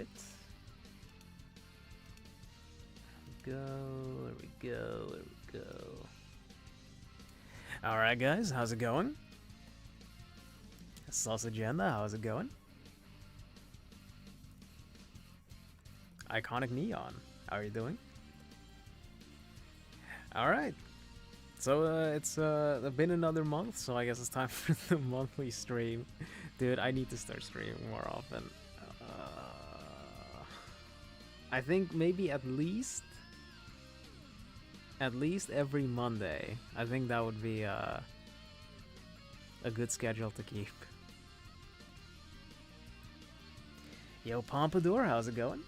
Alright. There we go. Alright guys, how's it going? Sausage Agenda, how's it going? Iconic Neon, how are you doing? Alright. So it's been another month, so I guess it's time for the monthly stream. Dude, I need to start streaming more often. I think maybe at least every Monday. I think that would be a good schedule to keep. Yo, Pompadour, how's it going?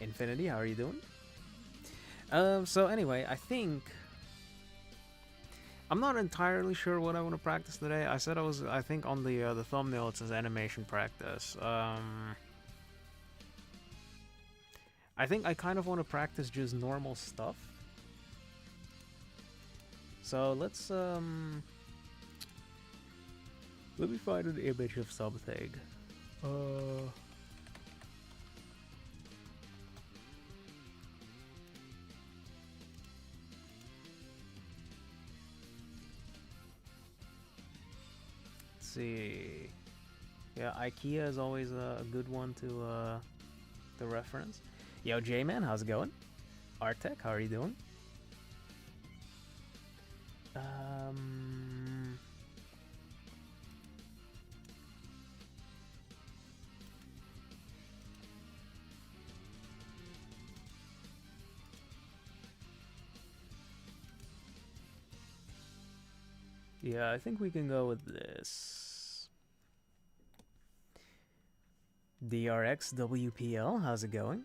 Infinity, how are you doing? So anyway, I'm not entirely sure what I want to practice today. I said I think on the thumbnail it says animation practice. I think I kind of want to practice just normal stuff. So let's let me find an image of something. See, yeah, IKEA is always a good one to reference. Yo, J-Man, how's it going? Artec, how are you doing? Yeah, I think we can go with this. DRX WPL, how's it going?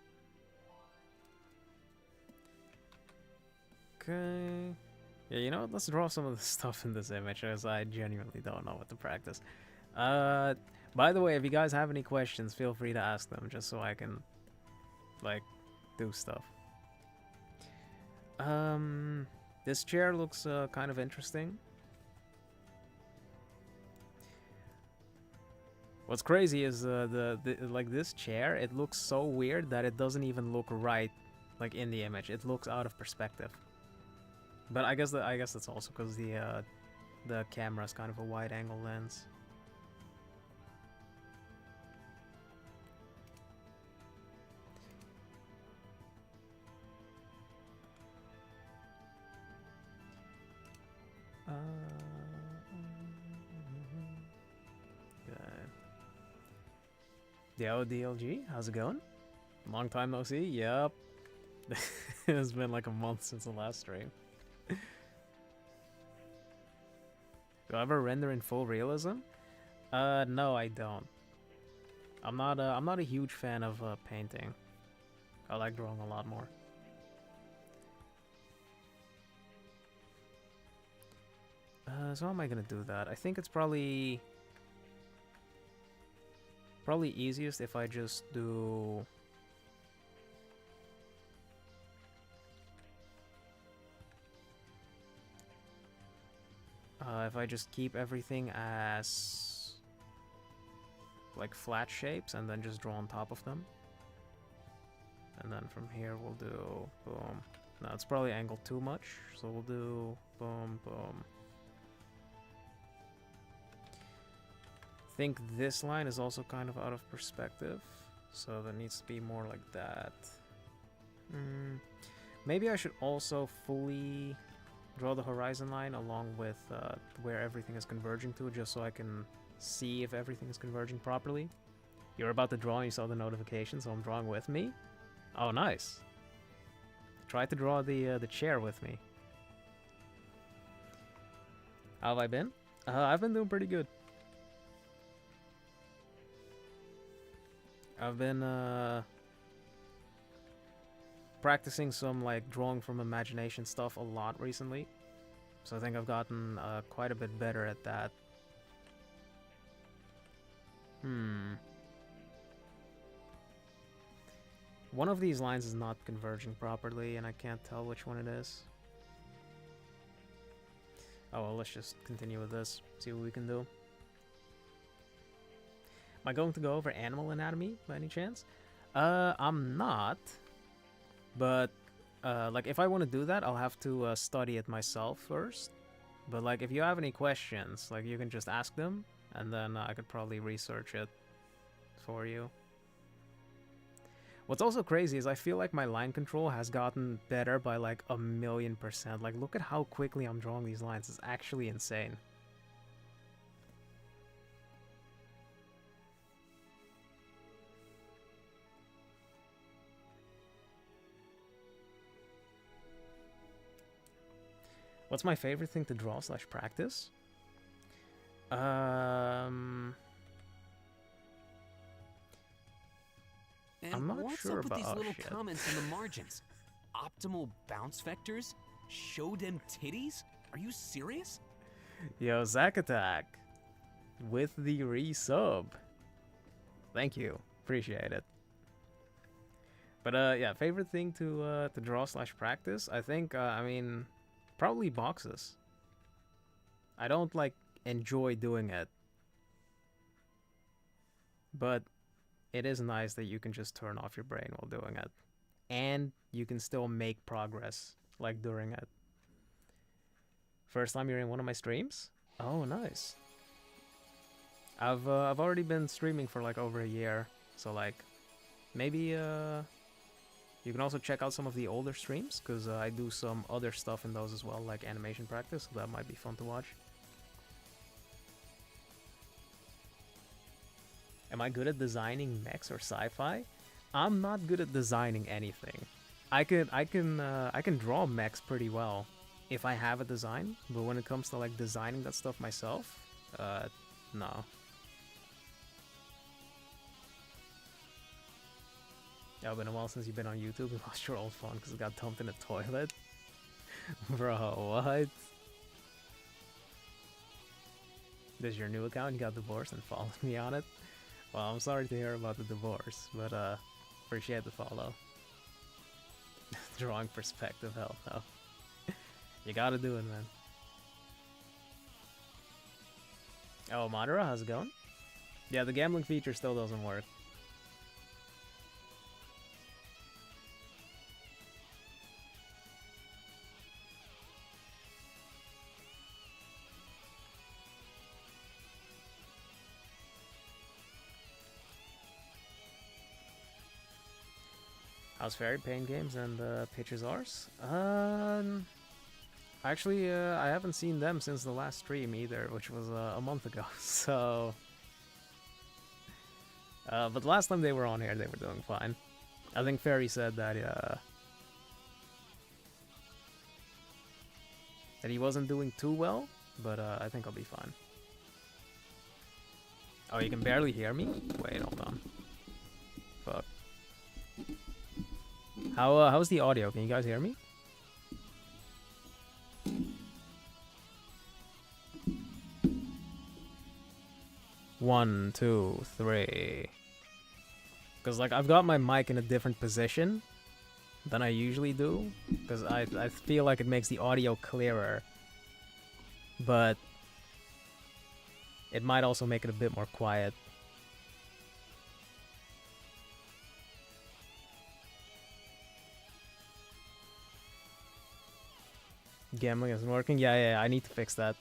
Okay. Yeah, you know what? Let's draw some of the stuff in this image, as I genuinely don't know what to practice. By the way, if you guys have any questions, feel free to ask them, just so I can, like, do stuff. This chair looks kind of interesting. What's crazy is like this chair, it looks so weird that it doesn't even look right, like in the image. It looks out of perspective. But I guess that's also because the camera is kind of a wide-angle lens. Yo, DLG, how's it going? Long time no see? Yep. It's been like a month since the last stream. Do I ever render in full realism? No, I don't. I'm not a huge fan of painting. I like drawing a lot more. So how am I gonna do that? I think it's probably easiest if I just do if I just keep everything as like flat shapes and then just draw on top of them. And then from here we'll do boom. No, it's probably angled too much, so we'll do boom, boom. I think this line is also kind of out of perspective, so that needs to be more like that. Maybe I should also fully draw the horizon line along with where everything is converging to, just so I can see if everything is converging properly. You're about to draw and you saw the notification, so I'm drawing with me. Oh, nice. Try to draw the chair with me. How have I been? I've been doing pretty good. I've been practicing some like drawing from imagination stuff a lot recently, so I think I've gotten quite a bit better at that. One of these lines is not converging properly, and I can't tell which one it is. Oh well, let's just continue with this, see what we can do. Am I going to go over animal anatomy by any chance? I'm not, but like if I want to do that, I'll have to study it myself first. But like if you have any questions, like you can just ask them, and then I could probably research it for you. What's also crazy is I feel like my line control has gotten better by like 1,000,000%. Like look at how quickly I'm drawing these lines. It's actually insane. What's my favorite thing to draw / practice? And I'm not what's sure up with about these little shit. comments in the margins? Optimal bounce vectors? Show them titties? Are you serious? Yo, Zack Attack with the resub. Thank you. Appreciate it. But yeah, favorite thing to draw / practice? I think I mean probably boxes. I don't like enjoy doing it, but it is nice that you can just turn off your brain while doing it, and you can still make progress like during it. First time you're in one of my streams? Oh, nice. I've already been streaming for like over a year, so like maybe you can also check out some of the older streams, because I do some other stuff in those as well, like animation practice, so that might be fun to watch. Am I good at designing mechs or sci-fi? I'm not good at designing anything. I can draw mechs pretty well if I have a design, but when it comes to like designing that stuff myself, no. Yeah, been a while since you've been on YouTube. You lost your old phone because it got dumped in a toilet. Bro, what? This is your new account? You got divorced and followed me on it? Well, I'm sorry to hear about the divorce, but appreciate the follow. Drawing perspective, hell no. You gotta do it, man. Oh, Madara, how's it going? Yeah, the gambling feature still doesn't work. How's Fairy Pain Games and Pitchers Ours? Actually, I haven't seen them since the last stream either, which was a month ago. So, but the last time they were on here, they were doing fine. I think Fairy said that that he wasn't doing too well, but I think I'll be fine. Oh, you can barely hear me? Wait, hold on. Fuck. How's the audio? Can you guys hear me? One, two, three. Because like I've got my mic in a different position than I usually do, because I feel like it makes the audio clearer, but it might also make it a bit more quiet. Gambling isn't working? Yeah, I need to fix that.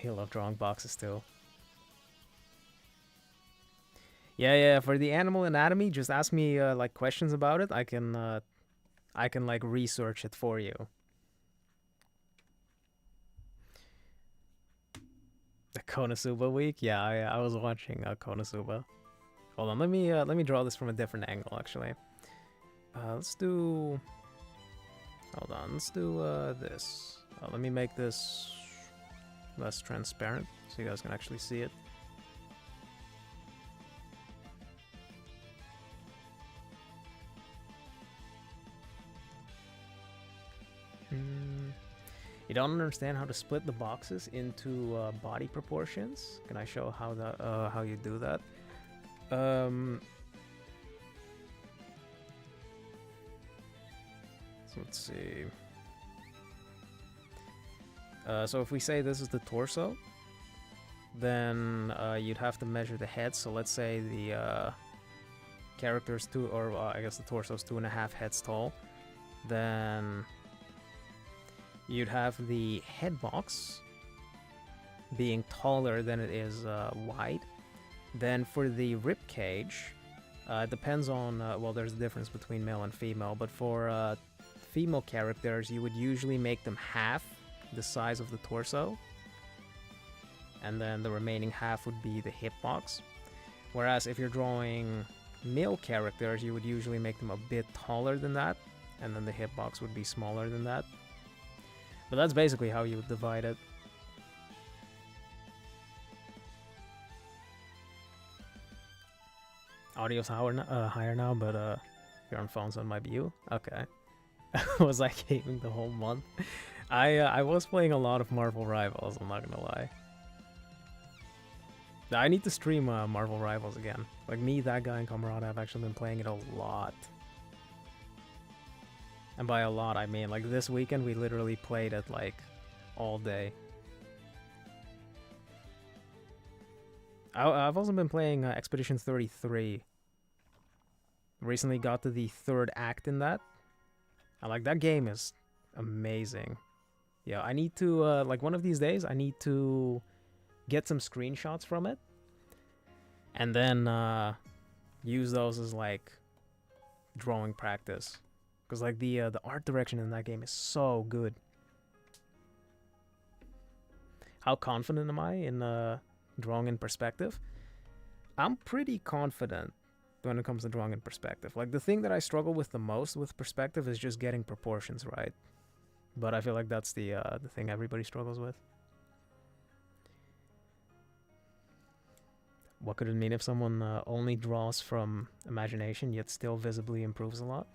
You love drawing boxes too. Yeah, for the animal anatomy, just ask me like questions about it. I can like research it for you. The Konosuba week? Yeah, I was watching Konosuba. Hold on, let me draw this from a different angle actually. Let's do. Hold on, let's do this. Let me make this less transparent so you guys can actually see it. You don't understand how to split the boxes into body proportions? Can I show how how you do that? So let's see. So if we say this is the torso, then you'd have to measure the head. So let's say the character's I guess the torso's 2.5 heads tall. Then you'd have the head box being taller than it is wide. Then for the rib cage, it depends on, well, there's a difference between male and female, but for female characters, you would usually make them half the size of the torso, and then the remaining half would be the hip box. Whereas if you're drawing male characters, you would usually make them a bit taller than that, and then the hip box would be smaller than that. But that's basically how you would divide it. Audio's higher now, but if you're on phone, so it might be you. Okay. Was I gaming the whole month? I was playing a lot of Marvel Rivals, I'm not gonna lie. I need to stream Marvel Rivals again. Like me, that guy, and Camarada have actually been playing it a lot. And by a lot, I mean like this weekend we literally played it like all day. I've also been playing Expedition 33. Recently got to the 3rd act in that. I like that game is amazing. Yeah, I need to like one of these days I need to get some screenshots from it and then use those as like drawing practice, because like the art direction in that game is so good. How confident am I in drawing in perspective? I'm pretty confident when it comes to drawing in perspective. Like the thing that I struggle with the most with perspective is just getting proportions right. But I feel like that's the thing everybody struggles with. What could it mean if someone only draws from imagination yet still visibly improves a lot?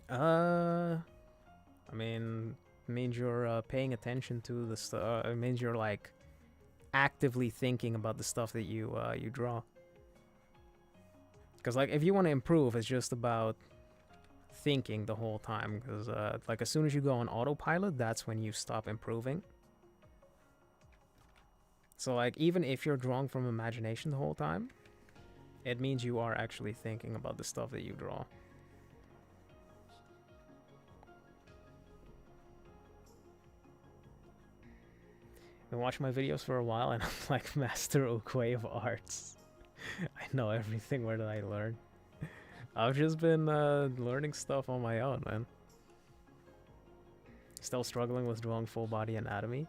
I mean, it means you're paying attention to the stuff. It means you're like actively thinking about the stuff that you draw. Because like if you want to improve, it's just about thinking the whole time. Because like as soon as you go on autopilot, that's when you stop improving. So like even if you're drawing from imagination the whole time, it means you are actually thinking about the stuff that you draw. Been watching my videos for a while and I'm like Master Okway of arts. I know everything. Where did I learn? I've just been learning stuff on my own, man. Still struggling with drawing full body anatomy.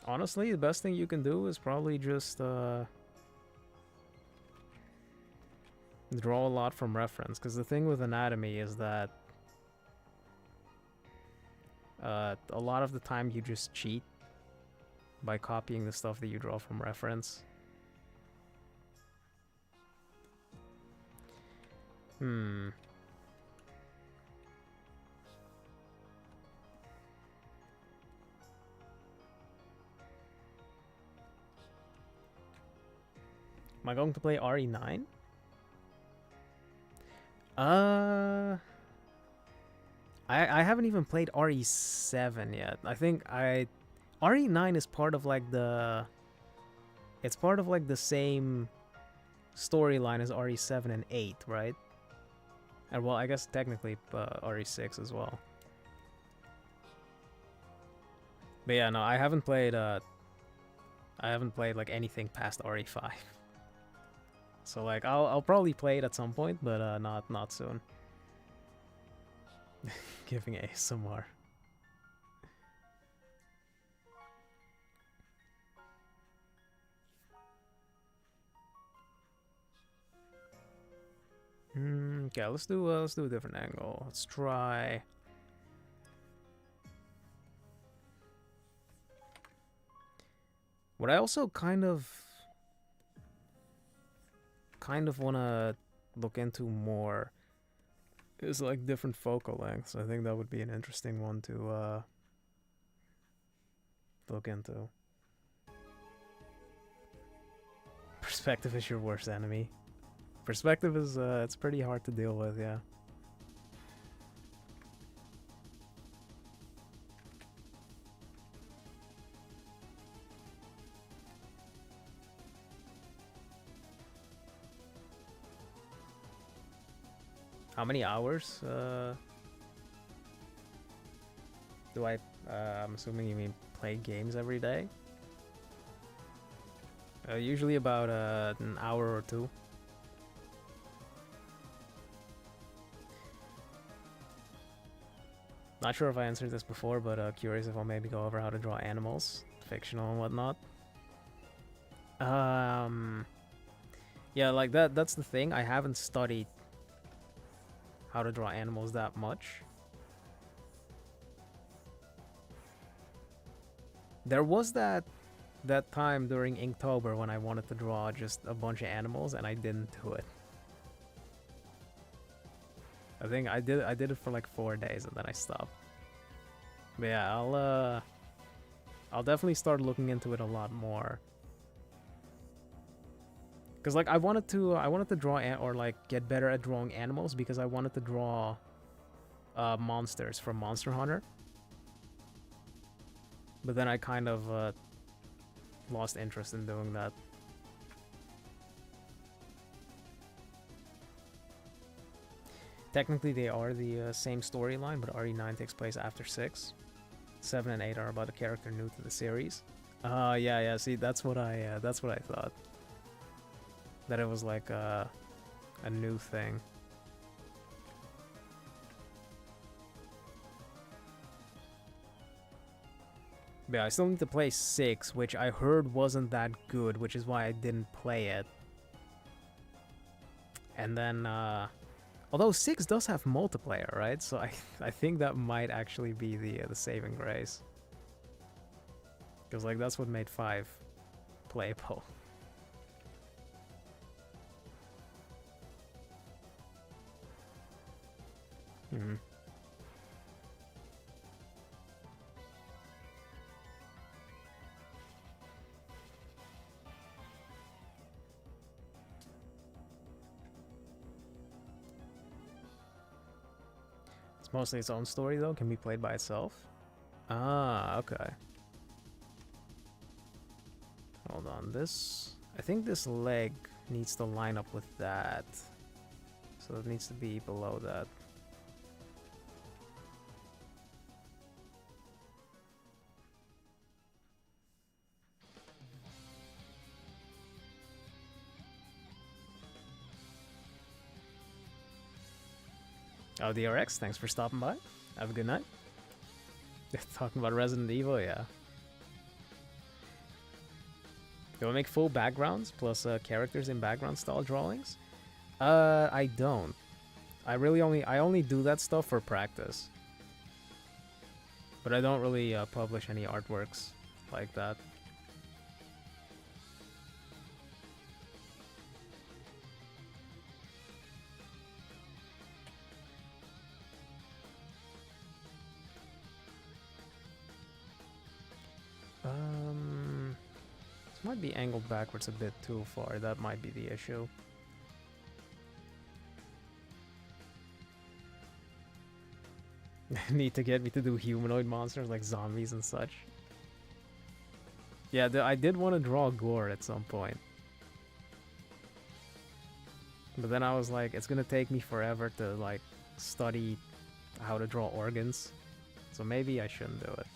Honestly, the best thing you can do is probably just draw a lot from reference, because the thing with anatomy is that a lot of the time you just cheat by copying the stuff that you draw from reference. Am I going to play RE9? I haven't even played RE7 yet. I think RE9 is part of like the... It's part of like the same storyline as RE7 and 8, right? And well, I guess technically RE6 as well. But yeah, no, I haven't played like anything past RE5. So like I'll probably play it at some point, but not soon. Giving ASMR. Okay, let's do a different angle. Let's try. What I also kind of want to look into more is like different focal lengths. I think that would be an interesting one to look into. Perspective is your worst enemy. Perspective is it's pretty hard to deal with, yeah. How many hours do I... I'm assuming you mean play games every day? Usually about an hour or two. Not sure if I answered this before, but curious if I'll maybe go over how to draw animals, fictional and whatnot. Yeah, like that's the thing. I haven't studied how to draw animals that much. There was that time during Inktober when I wanted to draw just a bunch of animals and I didn't do it. I think I did it for like 4 days and then I stopped. But yeah, I'll definitely start looking into it a lot more. Cause like I wanted to draw or like get better at drawing animals because I wanted to draw monsters from Monster Hunter. But then I kind of lost interest in doing that. Technically, they are the same storyline, but RE9 takes place after 6. 7 and 8 are about a character new to the series. Yeah. See, that's what I thought. That it was like a new thing. But yeah, I still need to play 6, which I heard wasn't that good, which is why I didn't play it. And then, although 6 does have multiplayer, right? So I think that might actually be the saving grace. Because like that's what made 5 playable. Hmm. It's mostly its own story though, can be played by itself. Ah, okay. Hold on, this... I think this leg needs to line up with that. So it needs to be below that. Oh, DRX, thanks for stopping by. Have a good night. Talking about Resident Evil, yeah. Do I make full backgrounds plus characters in background style drawings? I don't. I only do that stuff for practice. But I don't really publish any artworks like that. This might be angled backwards a bit too far. That might be the issue. Need to get me to do humanoid monsters like zombies and such. Yeah, I did want to draw gore at some point. But then I was like, it's gonna take me forever to like study how to draw organs. So maybe I shouldn't do it.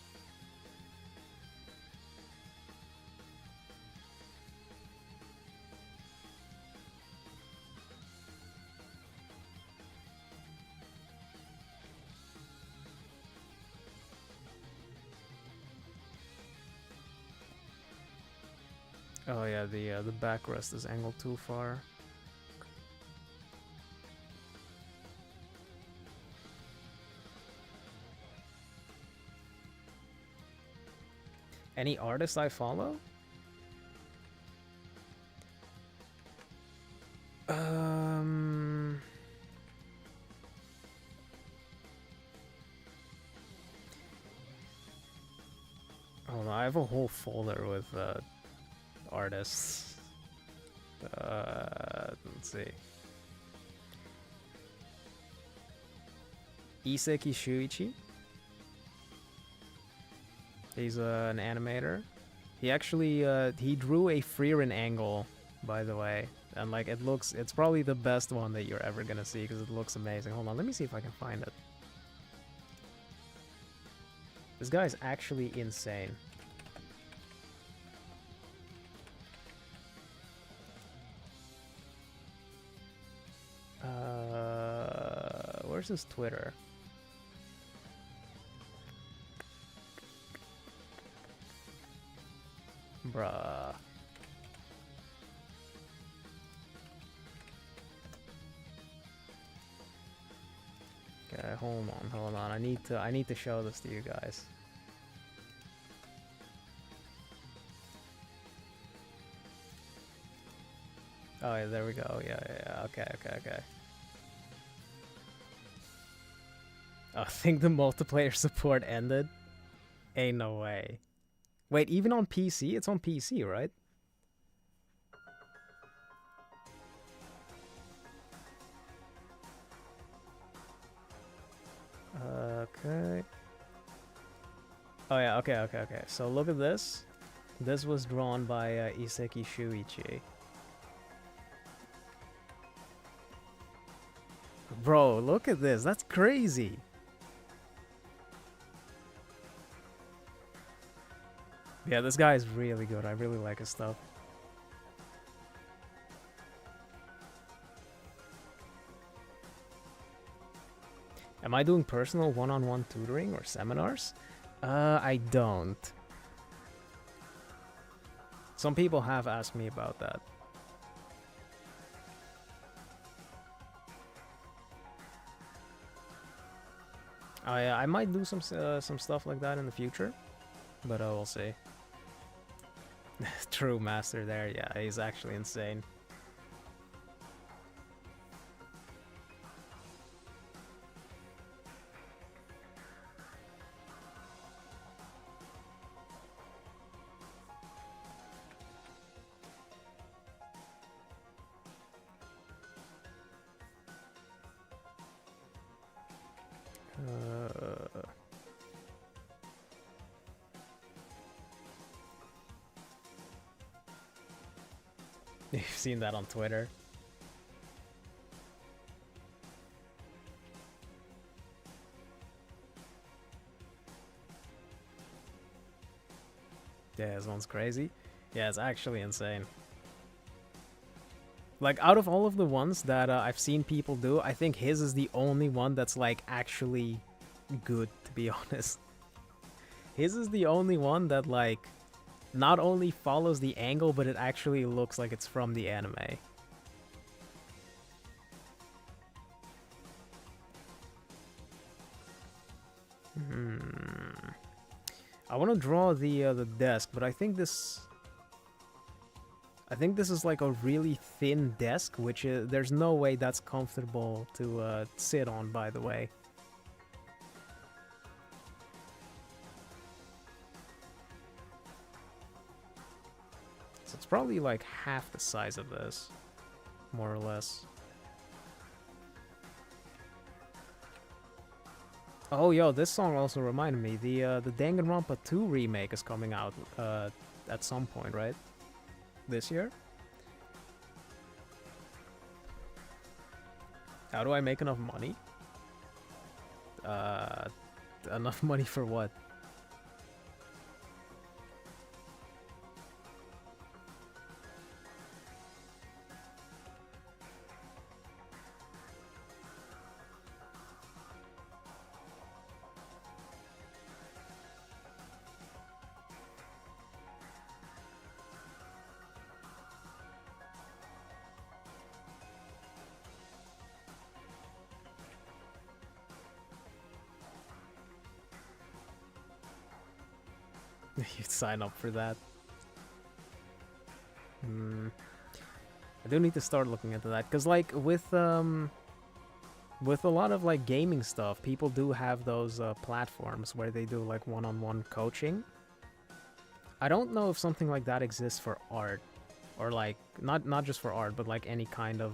Oh yeah, the backrest is angled too far. Any artists I follow? Hold on, I have a whole folder with artists. Let's see. Iseki Shuichi. He's an animator. He actually he drew a Frieren angle by the way. And like it's probably the best one that you're ever gonna see because it looks amazing. Hold on, let me see if I can find it. This guy is actually insane. Where's his Twitter? Bruh. Okay, hold on. I need to show this to you guys. Oh yeah, there we go. Yeah. Okay. Oh, I think the multiplayer support ended. Ain't no way. Wait, even on PC? It's on PC, right? Okay. Oh yeah, okay. So look at this. This was drawn by Iseki Shuichi. Bro, look at this. That's crazy. Yeah, this guy is really good. I really like his stuff. Am I doing personal one-on-one tutoring or seminars? I don't. Some people have asked me about that. I might do some stuff like that in the future, but we'll see. True master there, yeah, he's actually insane. You've seen that on Twitter. Yeah, this one's crazy. Yeah, it's actually insane. Like, out of all of the ones that I've seen people do, I think his is the only one that's, like, actually good, to be honest. His is the only one that, like, not only follows the angle, but it actually looks like it's from the anime. I want to draw the desk, but I think this is like a really thin desk, which is, there's no way that's comfortable to sit on, by the way. So it's probably like half the size of this, more or less. Oh, yo, this song also reminded me, the Danganronpa 2 remake is coming out at some point, right? This year? How do I make enough money? Enough money for what? You'd sign up for that. I do need to start looking into that, because like with a lot of like gaming stuff, people do have those platforms where they do like one-on-one coaching. I don't know if something like that exists for art, or like not just for art, but like any kind of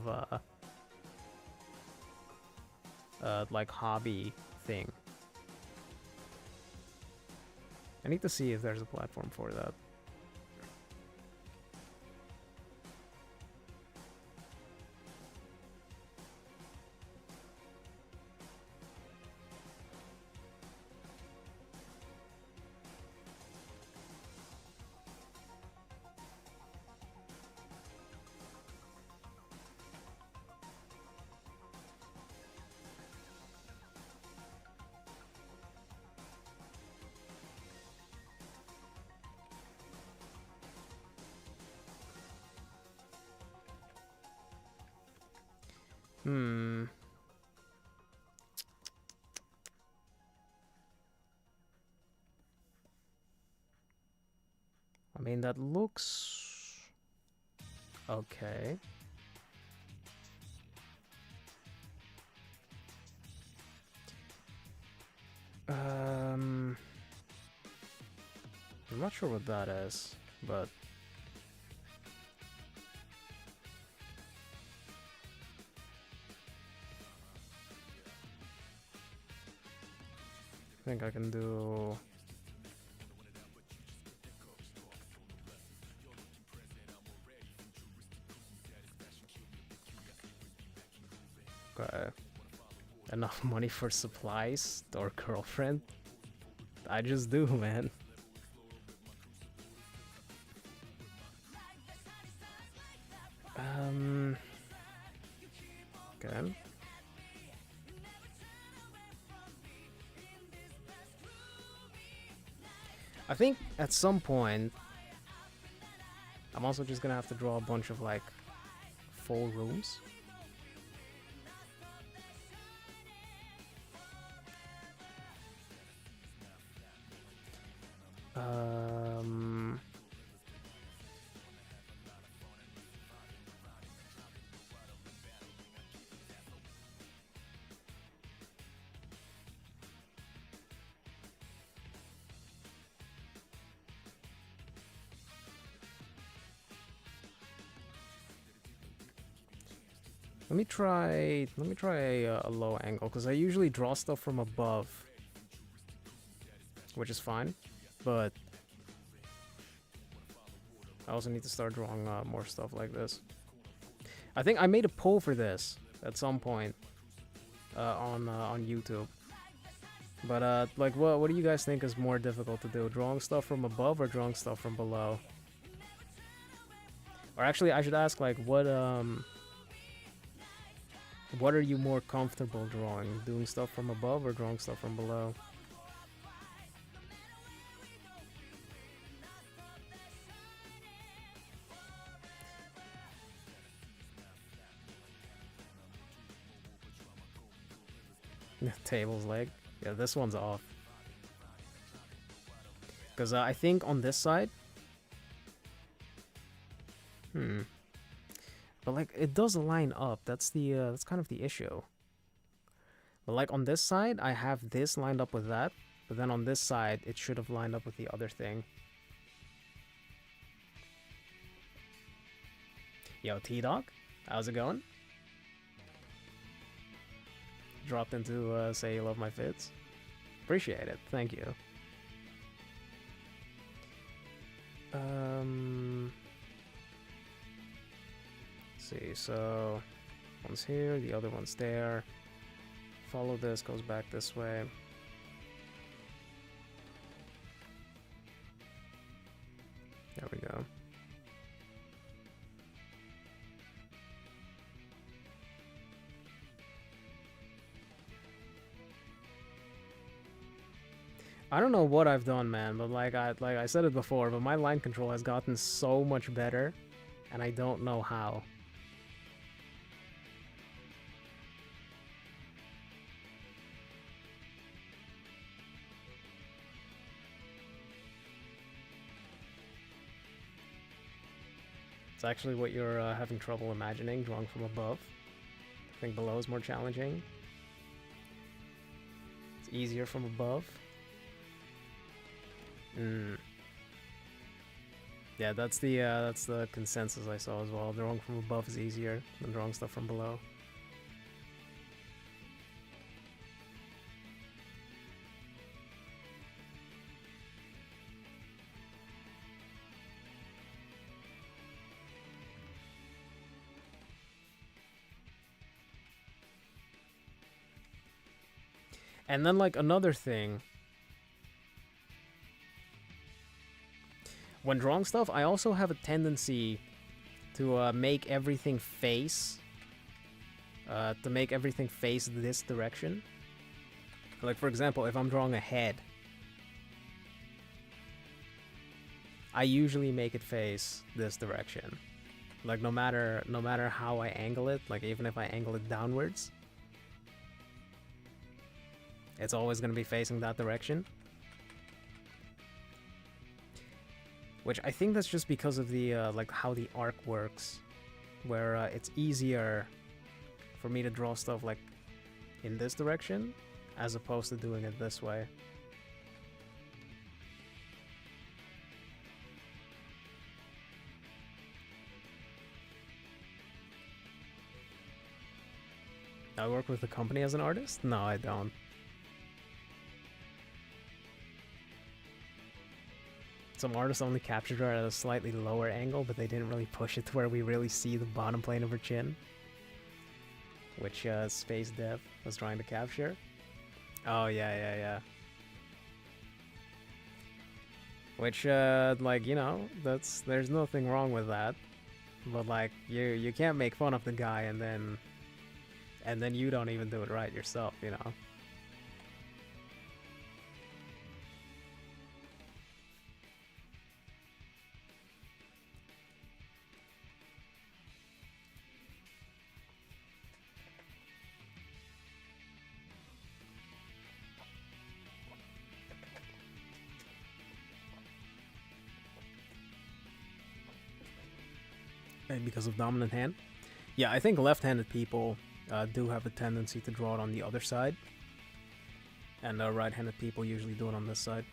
like hobby thing. I need to see if there's a platform for that. Hmm. I mean, that looks okay. I'm not sure what that is, but I think I can do. Okay. Enough money for supplies or girlfriend? I just do, man. Okay. I think at some point I'm also just gonna have to draw a bunch of like full rooms. Let me try a low angle, because I usually draw stuff from above, which is fine, but I also need to start drawing more stuff like this. I think I made a poll for this at some point on YouTube. But like, what do you guys think is more difficult to do? Drawing stuff from above or drawing stuff from below? Or actually, I should ask, like, what are you more comfortable drawing? Doing stuff from above or drawing stuff from below? Table's leg. Yeah, this one's off. Because I think on this side... But like, it does line up. That's kind of the issue. But like on this side, I have this lined up with that. But then on this side, it should have lined up with the other thing. Yo, T-Dog, how's it going? Dropped into say you love my fits. Appreciate it, thank you. Let's see, so one's here, the other one's there. Follow this, goes back this way. There we go. I don't know what I've done, man, but like I said it before, but my line control has gotten so much better, and I don't know how. It's actually what you're having trouble imagining, drawing from above. I think below is more challenging. It's easier from above. Yeah, that's the consensus I saw as well. Drawing from above is easier than drawing stuff from below. And then like another thing, when drawing stuff, I also have a tendency to make everything face this direction. Like, for example, if I'm drawing a head, I usually make it face this direction. Like no matter how I angle it, like even if I angle it downwards, it's always gonna be facing that direction. Which I think that's just because of the like how the arc works, where it's easier for me to draw stuff like in this direction as opposed to doing it this way. I work with a company as an artist? No, I don't. Some artists only captured her at a slightly lower angle, but they didn't really push it to where we really see the bottom plane of her chin, which Space Dev was trying to capture. Oh, yeah. Which, like, you know, there's nothing wrong with that. But, like, you can't make fun of the guy and then you don't even do it right yourself, you know? And because of dominant hand? Yeah, I think left-handed people do have a tendency to draw it on the other side. And right-handed people usually do it on this side.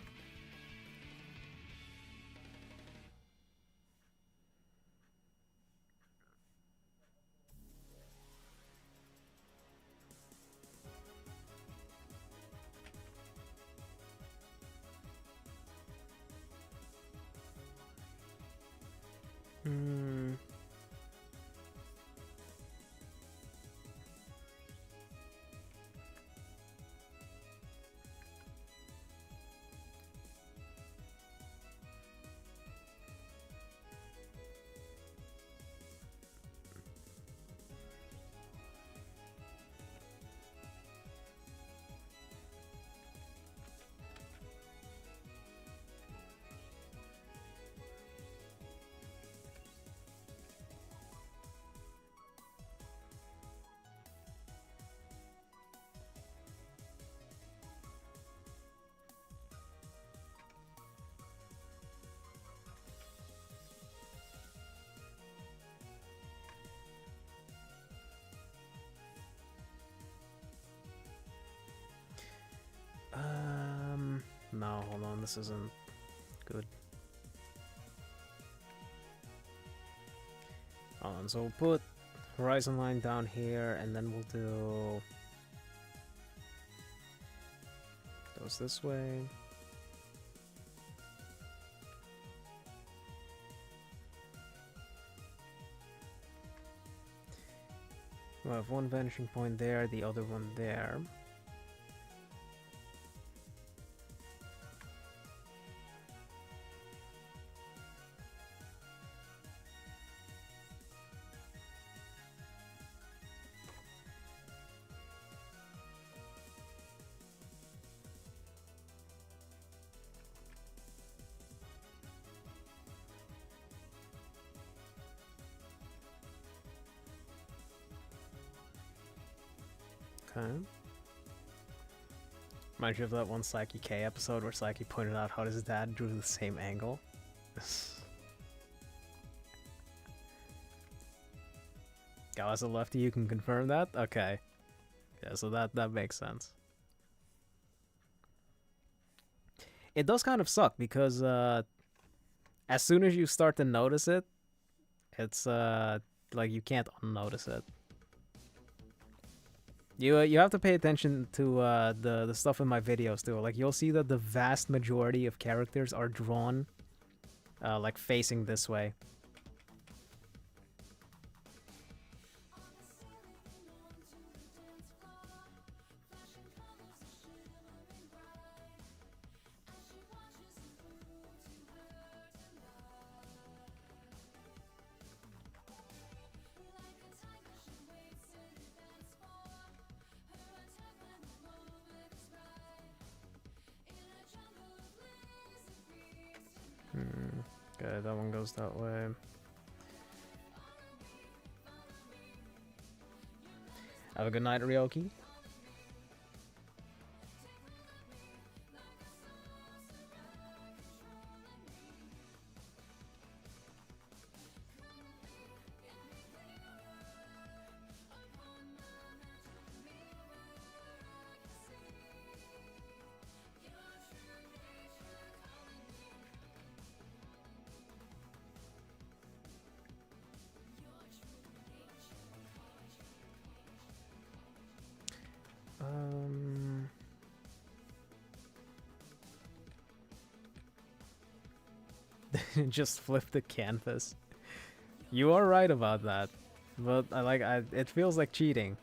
No, hold on, this isn't good. Hold on, so we'll put horizon line down here, and then we'll do goes this way. We'll have one vanishing point there, the other one there. Okay. Reminds you of that one Psyche K episode where Psyche pointed out how his dad drew the same angle. Gal, as a lefty, you can confirm that? Okay. Yeah, so that makes sense. It does kind of suck because as soon as you start to notice it, it's like you can't unnotice it. You have to pay attention to the stuff in my videos too. Like you'll see that the vast majority of characters are drawn like facing this way. Okay, that one goes that way. Have a good night, Ryoki. Just flip the canvas. You are right about that, but it feels like cheating.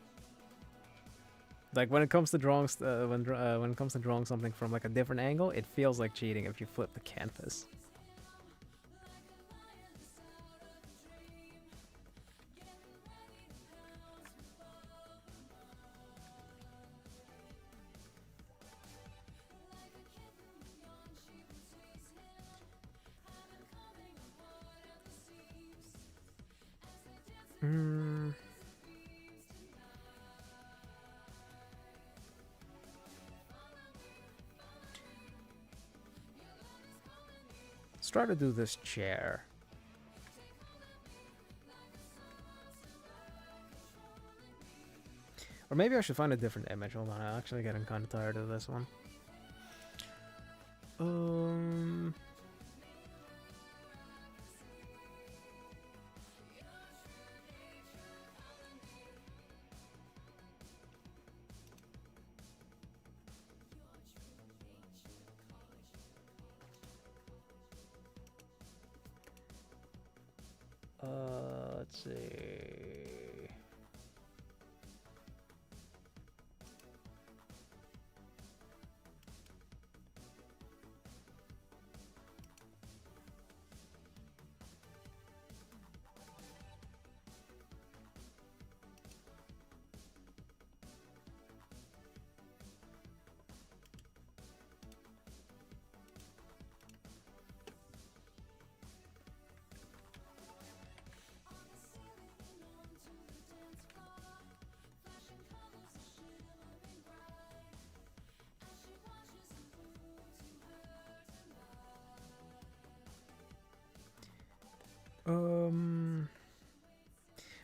Like when it comes to drawing, when it comes to drawing something from like a different angle, it feels like cheating if you flip the canvas. Let's try to do this chair. Or maybe I should find a different image. Hold on, I'm actually getting kind of tired of this one. Let's see.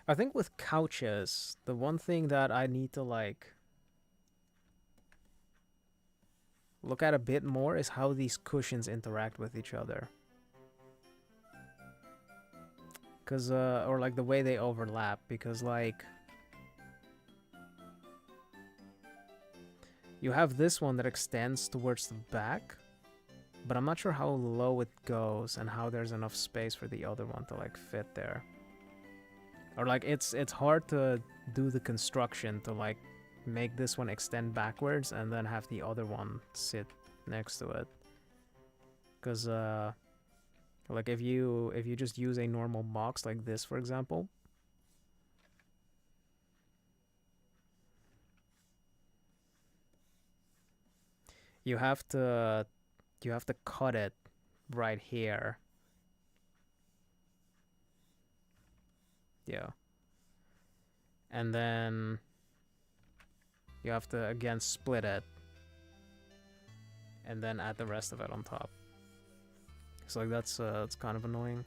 I think with couches, the one thing that I need to like look at a bit more is how these cushions interact with each other. Cause or like the way they overlap, because like you have this one that extends towards the back, but I'm not sure how low it goes and how there's enough space for the other one to like fit there. Or like it's hard to do the construction to like make this one extend backwards and then have the other one sit next to it. Cause like if you just use a normal box like this, for example, you have to cut it right here. Yeah. And then you have to again split it and then add the rest of it on top. So like that's kind of annoying.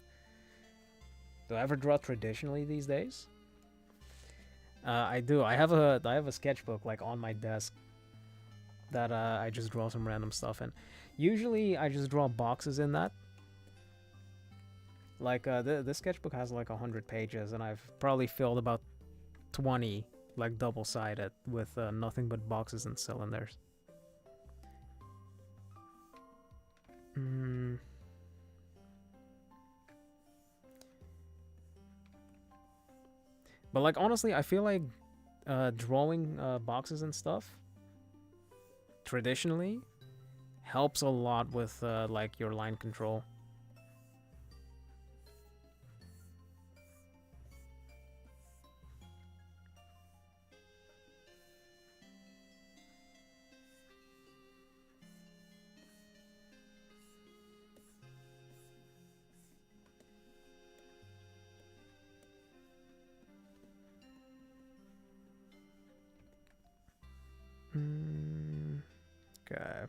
Do I ever draw traditionally these days? I do. I have a sketchbook like on my desk that I just draw some random stuff in. Usually I just draw boxes in that. Like this sketchbook has like 100 pages, and I've probably filled about 20 like double-sided with nothing but boxes and cylinders. But like honestly, I feel like drawing boxes and stuff traditionally helps a lot with like your line control. Okay.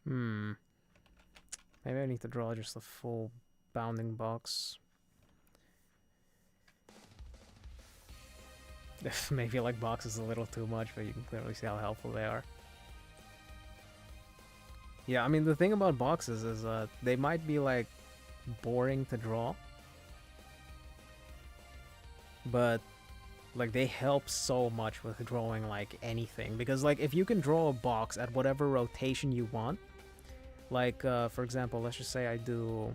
Hmm. Maybe I need to draw just a full bounding box. Maybe like boxes a little too much, but you can clearly see how helpful they are. Yeah, I mean the thing about boxes is they might be like boring to draw, but like they help so much with drawing like anything, because like if you can draw a box at whatever rotation you want, like for example, let's just say I do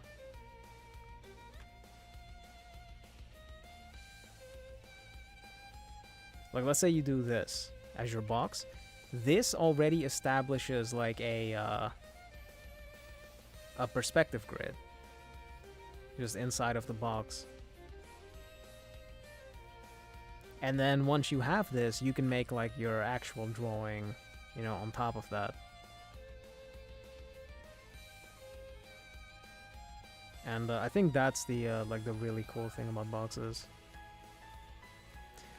like, let's say you do this as your box. This already establishes like a perspective grid just inside of the box. And then once you have this, you can make like your actual drawing, you know, on top of that. And I think that's the like the really cool thing about boxes.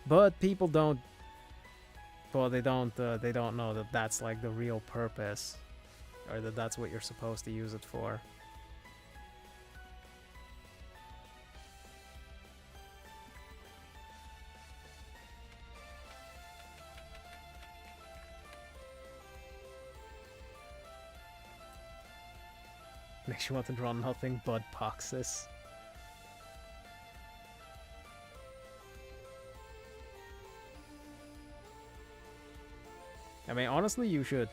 But people don't. Well, they don't know that that's like the real purpose, or that that's what you're supposed to use it for. Makes you want to draw nothing but boxes. I mean, honestly, you should.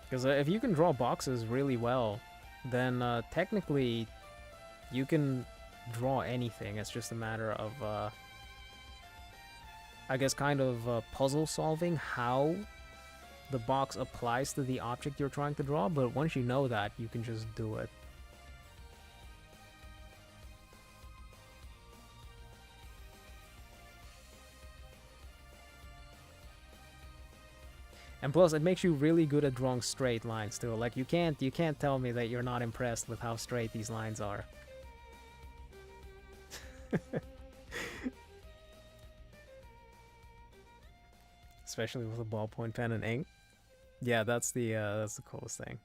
Because if you can draw boxes really well, then technically you can draw anything. It's just a matter of, I guess, kind of puzzle solving how the box applies to the object you're trying to draw. But once you know that, you can just do it. And plus, it makes you really good at drawing straight lines too. Like you can't tell me that you're not impressed with how straight these lines are. Especially with a ballpoint pen and ink. Yeah, that's the coolest thing.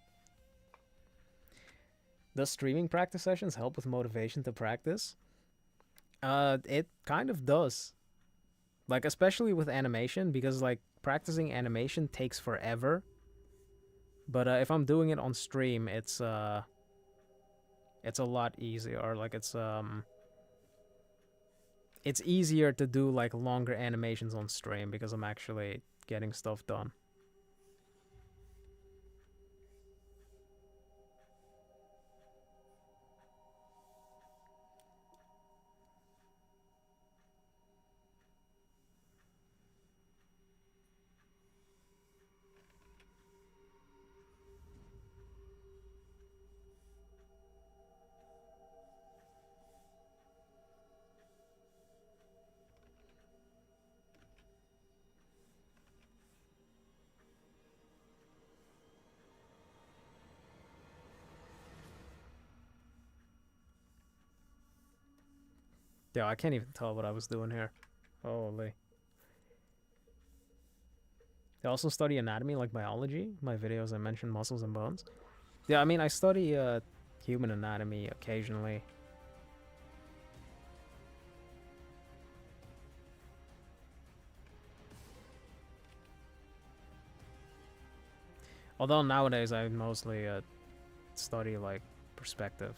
Does streaming practice sessions help with motivation to practice? It kind of does. Like especially with animation, because like practicing animation takes forever. But if I'm doing it on stream, it's a lot easier. Or like it's easier to do like longer animations on stream because I'm actually getting stuff done. Yeah, I can't even tell what I was doing here. Holy. I also study anatomy, like biology. My videos, I mentioned muscles and bones. Yeah, I mean, I study human anatomy occasionally. Although nowadays I mostly study like perspective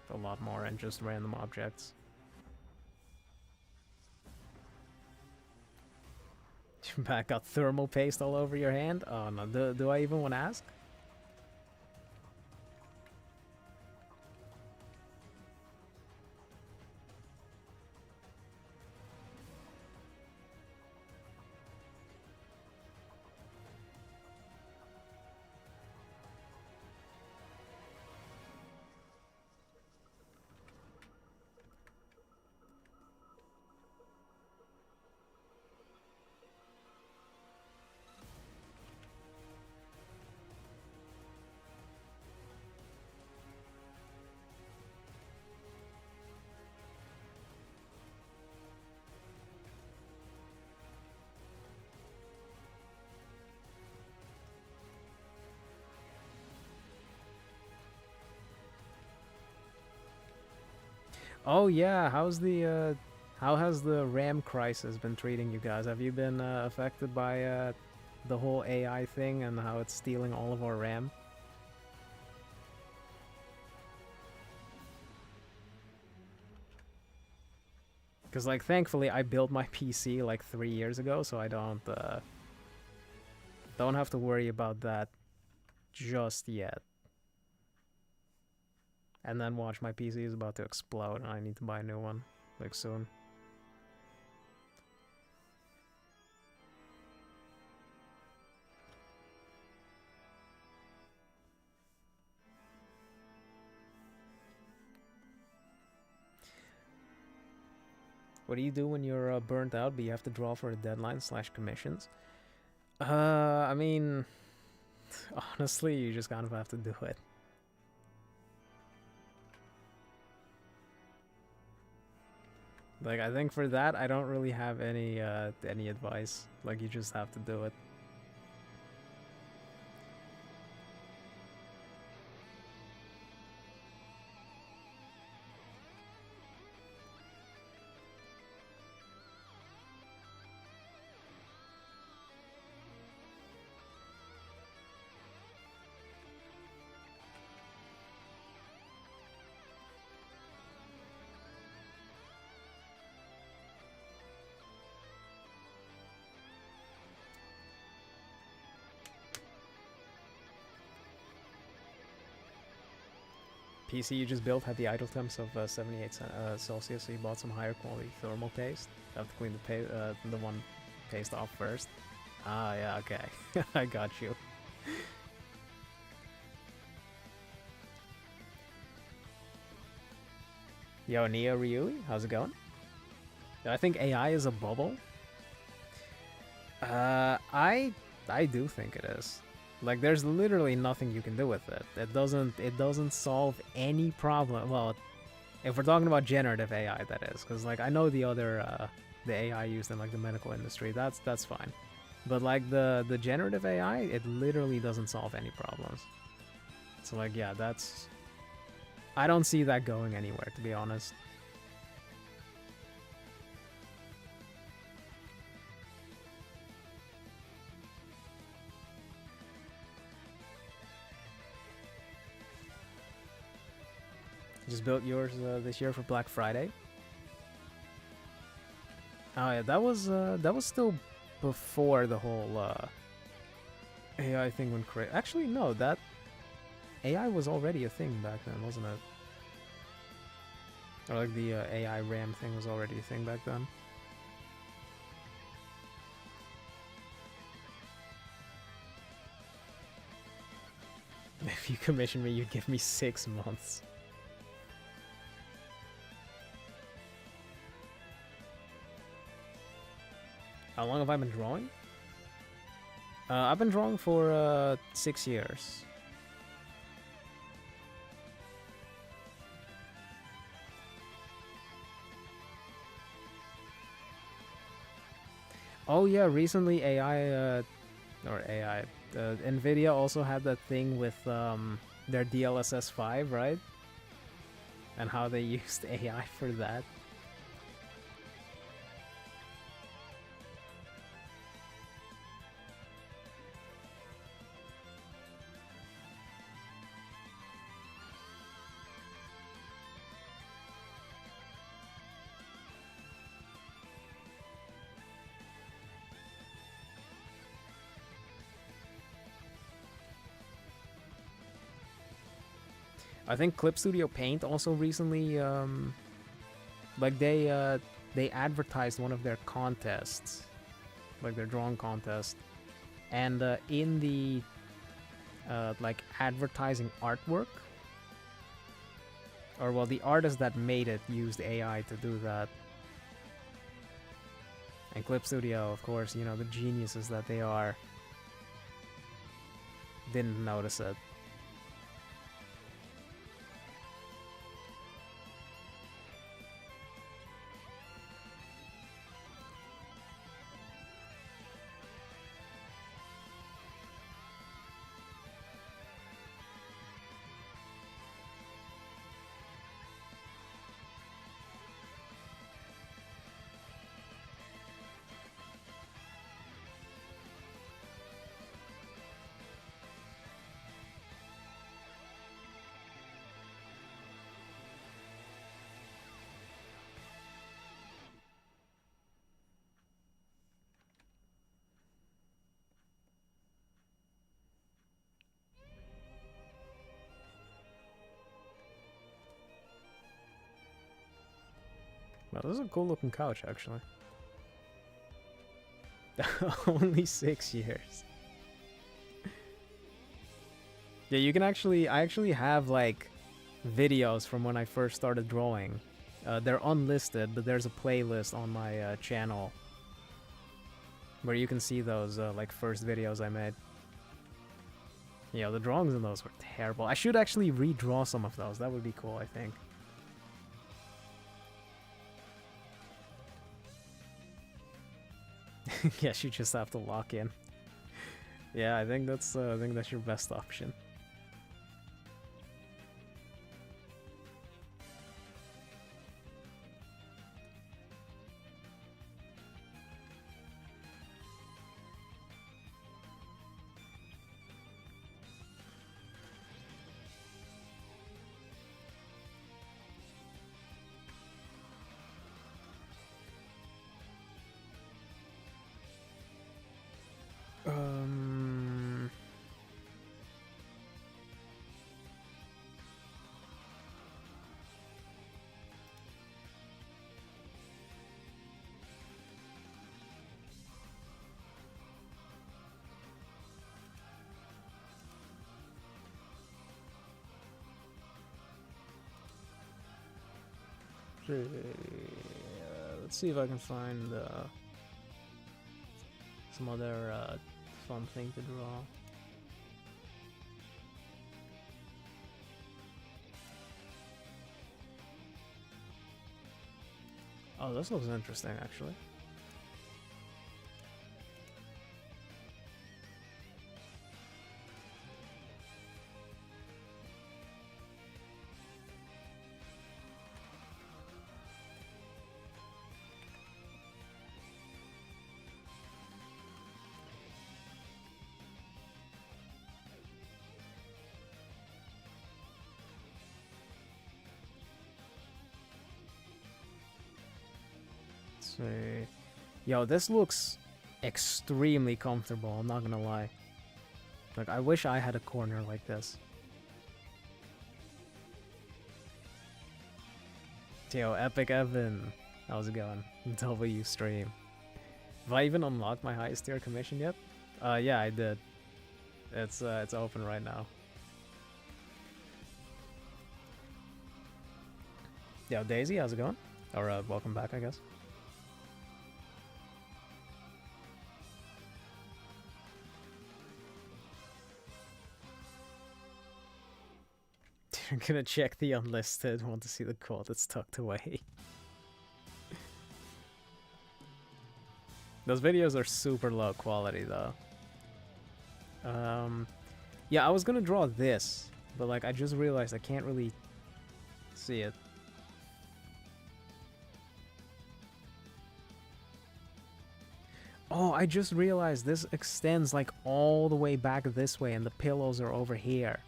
a lot more and just random objects. Your back got thermal paste all over your hand? Oh no, do I even want to ask? Oh yeah, how has the RAM crisis been treating you guys? Have you been affected by the whole AI thing and how it's stealing all of our RAM? Because like thankfully I built my PC like 3 years ago, so I don't have to worry about that just yet. And then watch, my PC is about to explode and I need to buy a new one like soon. What do you do when you're burnt out but you have to draw for a deadline / commissions? I mean, honestly, you just kind of have to do it. Like, I think for that, I don't really have any advice. Like, you just have to do it. PC you just built had the idle temps of 78 Celsius, so you bought some higher quality thermal paste. Have to clean the one paste off first. Ah, yeah, okay. I got you. Yo, Nia Ryui, how's it going? I think AI is a bubble. I do think it is. Like, there's literally nothing you can do with it. It doesn't solve any problem. Well, if we're talking about generative AI, that is, because like I know the other the AI used in like the medical industry. That's fine, but like the generative AI, it literally doesn't solve any problems. So like, yeah, I don't see that going anywhere, to be honest. Just built yours this year for Black Friday. Oh yeah, that was still before the whole AI thing went crazy. Actually, no, that AI was already a thing back then, wasn't it? Or like the AI RAM thing was already a thing back then. If you commission me, you'd give me 6 months. How long have I been drawing? I've been drawing for 6 years. Oh yeah, recently Nvidia also had that thing with their DLSS 5, right? And how they used AI for that. I think Clip Studio Paint also recently, like they advertised one of their contests, like their drawing contest, and in the like advertising artwork, or well, the artist that made it used AI to do that. And Clip Studio, of course, you know, the geniuses that they are, didn't notice it. Well, this is a cool looking couch, actually. Only 6 years. Yeah, you can actually... I actually have, like, videos from when I first started drawing. They're unlisted, but there's a playlist on my channel where you can see those, like, first videos I made. Yeah, the drawings in those were terrible. I should actually redraw some of those. That would be cool, I think. Yes, you just have to lock in. Yeah, I think that's your best option. Let's see if I can find some other fun thing to draw. Oh, this looks interesting, actually. See. Yo, this looks extremely comfortable, I'm not gonna lie. Like, I wish I had a corner like this. Yo, Epic Evan, how's it going? W stream. Have I even unlocked my highest tier commission yet? Yeah, I did. It's open right now. Yo, Daisy, how's it going? Or welcome back, I guess. I'm gonna check the unlisted, want to see the quote that's tucked away. Those videos are super low quality though. Yeah, I was gonna draw this, but like I just realized I can't really see it. Oh, I just realized this extends like all the way back this way and the pillows are over here.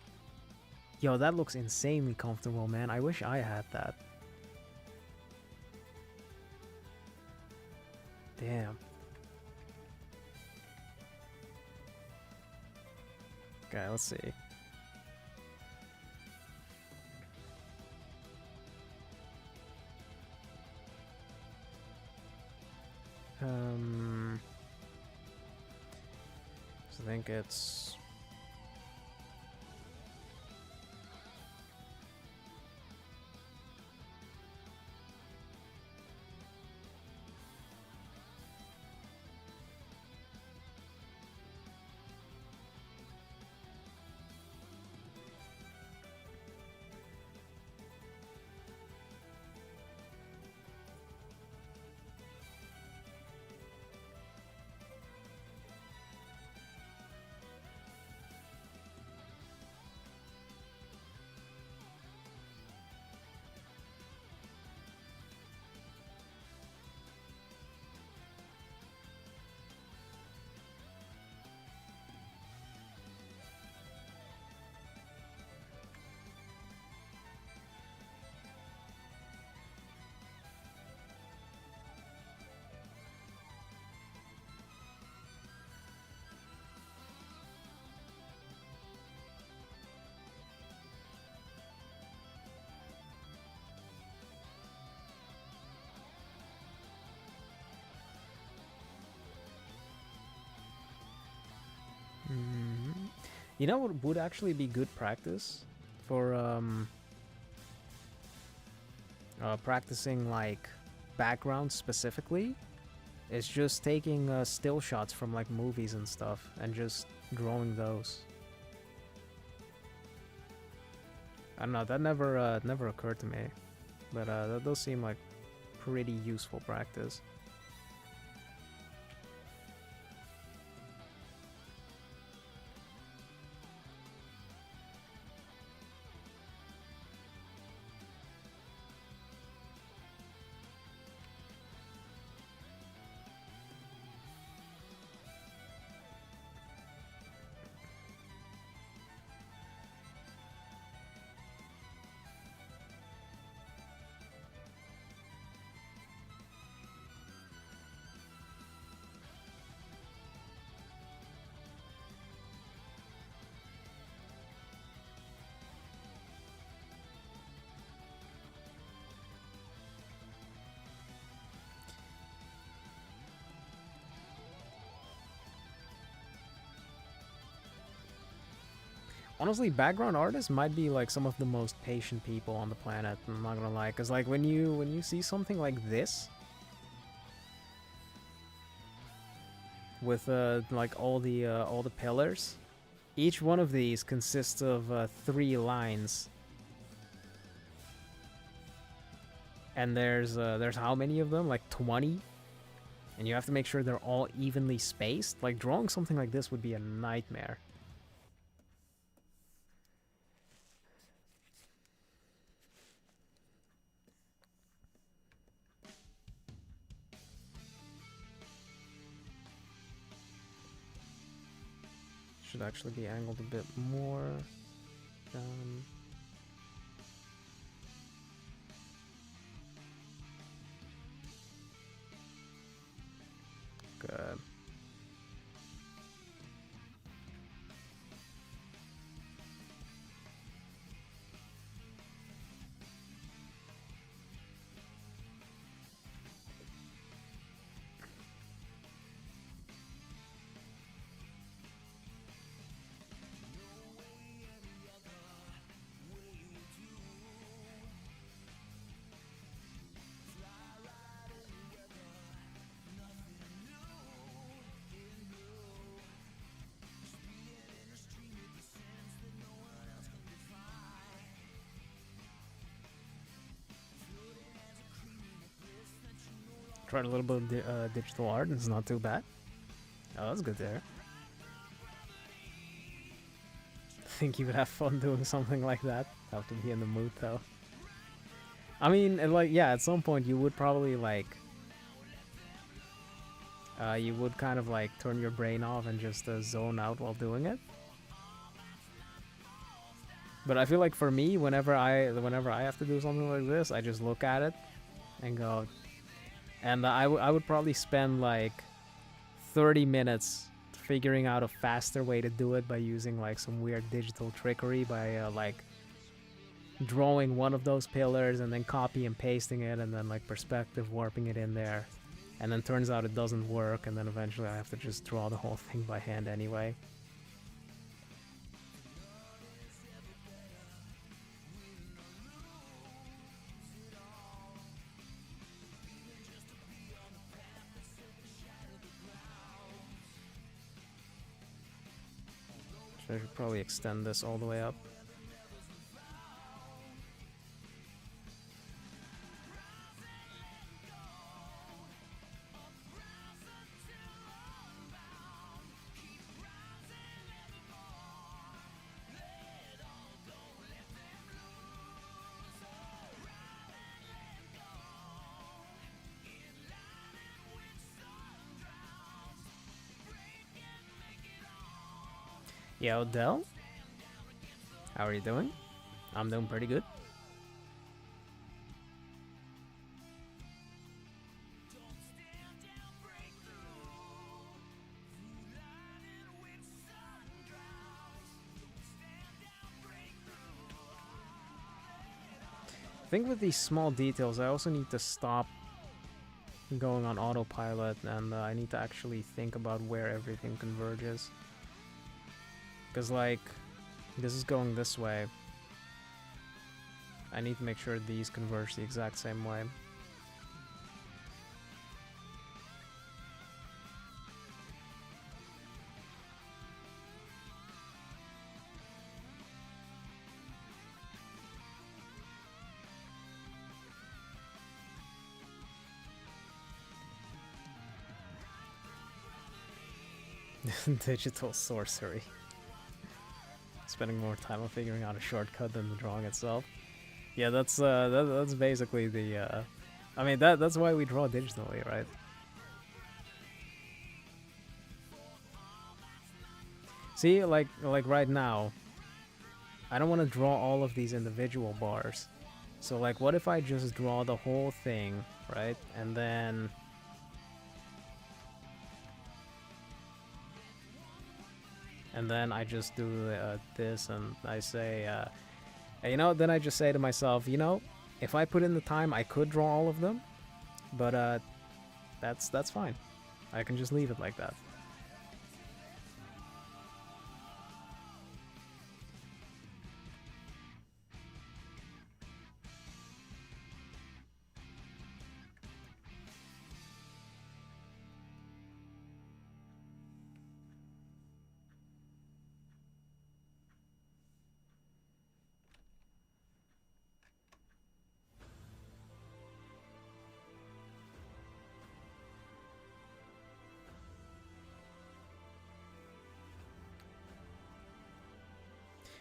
Yo, that looks insanely comfortable, man. I wish I had that. Damn. Okay, let's see. So I think it's... You know what would actually be good practice for practicing like backgrounds specifically? It's just taking still shots from like movies and stuff and just drawing those. I don't know, that never occurred to me, but that does seem like pretty useful practice. Honestly, background artists might be like some of the most patient people on the planet. I'm not gonna lie, cause like when you see something like this, with like all the pillars, each one of these consists of 3 lines, and there's how many of them? Like 20, and you have to make sure they're all evenly spaced. Like drawing something like this would be a nightmare. Should actually be angled a bit more. Good. Tried a little bit of digital art, and it's not too bad. Oh, that's good there. Think you would have fun doing something like that? Have to be in the mood, though. I mean, like, yeah, at some point you would probably, like... you would kind of, like, turn your brain off and just zone out while doing it. But I feel like for me, whenever I have to do something like this, I just look at it and go... And I would probably spend like 30 minutes figuring out a faster way to do it by using like some weird digital trickery by like drawing one of those pillars and then copy and pasting it and then like perspective warping it in there. And then turns out it doesn't work, and then eventually I have to just draw the whole thing by hand anyway. I should probably extend this all the way up. Yeah, Odell? How are you doing? I'm doing pretty good. I think with these small details, I also need to stop going on autopilot, and I need to actually think about where everything converges. Because, like, this is going this way. I need to make sure these converge the exact same way. Digital sorcery. Spending more time on figuring out a shortcut than the drawing itself. Yeah, that's that's basically the. I mean that's why we draw digitally, right? See, like right now, I don't want to draw all of these individual bars. So like, what if I just draw the whole thing, right? And then I just do this, and I say, you know, then I just say to myself, you know, if I put in the time, I could draw all of them, but that's fine. I can just leave it like that.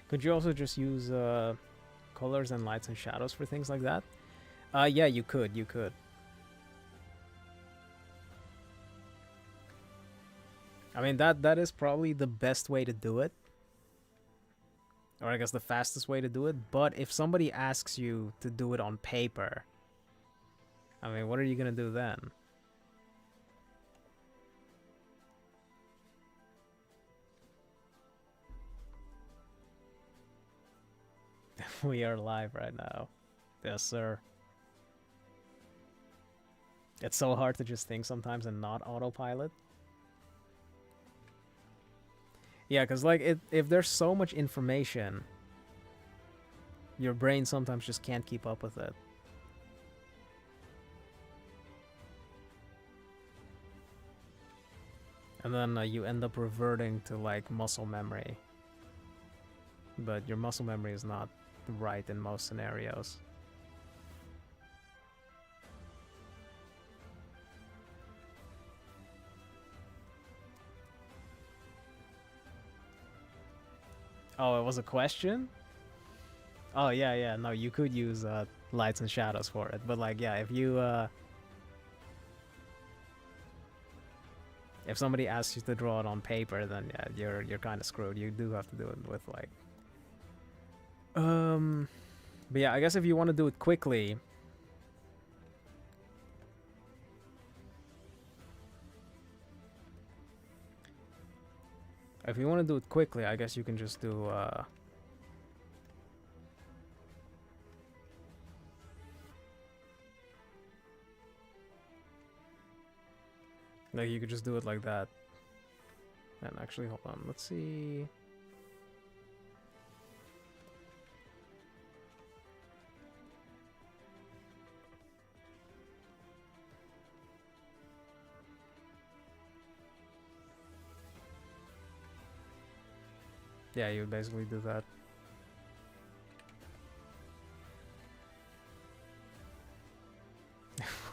Could you also just use colors and lights and shadows for things like that? Yeah, you could. I mean, that is probably the best way to do it. Or I guess the fastest way to do it. But if somebody asks you to do it on paper, I mean, what are you gonna do then? We are live right now. Yes, sir. It's so hard to just think sometimes and not autopilot. Yeah, because like if there's so much information, your brain sometimes just can't keep up with it. And then you end up reverting to like muscle memory. But your muscle memory is not right in most scenarios. Oh, it was a question? Oh, yeah, no, you could use lights and shadows for it. But like, yeah, if you... if somebody asks you to draw it on paper, then yeah, you're kind of screwed. You do have to do it with like... But yeah, I guess if you want to do it quickly... If you want to do it quickly, I guess you can just do... Like, you could just do it like that. And actually, hold on, let's see... Yeah, you would basically do that.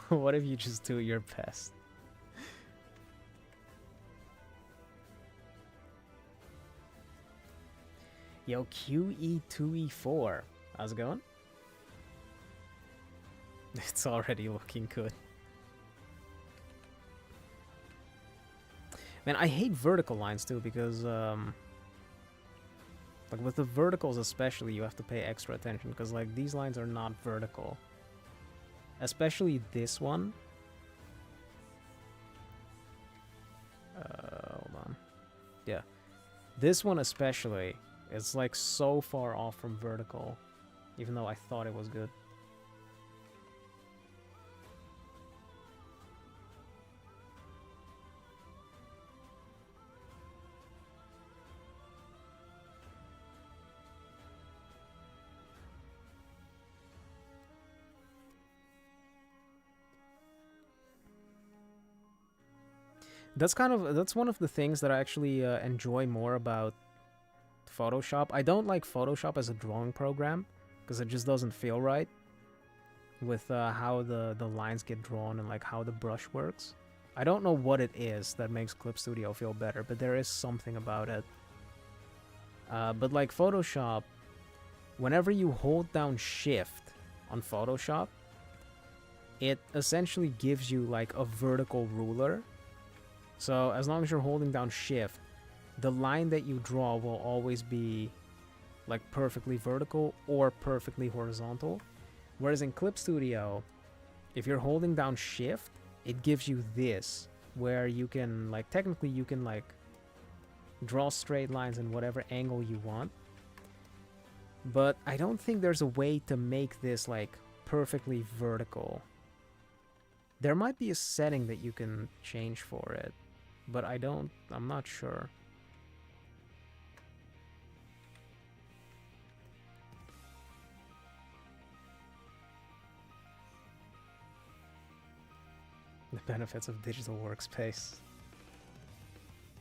What if you just do your best? Yo, QE2E4. How's it going? It's already looking good. Man, I hate vertical lines too because, like with the verticals especially, you have to pay extra attention because like these lines are not vertical. Especially this one. Hold on. Yeah. This one especially, it's like so far off from vertical, even though I thought it was good. That's one of the things that I actually enjoy more about Photoshop. I don't like Photoshop as a drawing program because it just doesn't feel right with how the lines get drawn and like how the brush works. I don't know what it is that makes Clip Studio feel better, but there is something about it. But like Photoshop, whenever you hold down Shift on Photoshop, it essentially gives you like a vertical ruler. So as long as you're holding down Shift, the line that you draw will always be like perfectly vertical or perfectly horizontal. Whereas in Clip Studio, if you're holding down Shift, it gives you this, where you can like, technically you can like draw straight lines in whatever angle you want. But I don't think there's a way to make this like perfectly vertical. There might be a setting that you can change for it, but I'm not sure. The benefits of digital workspace.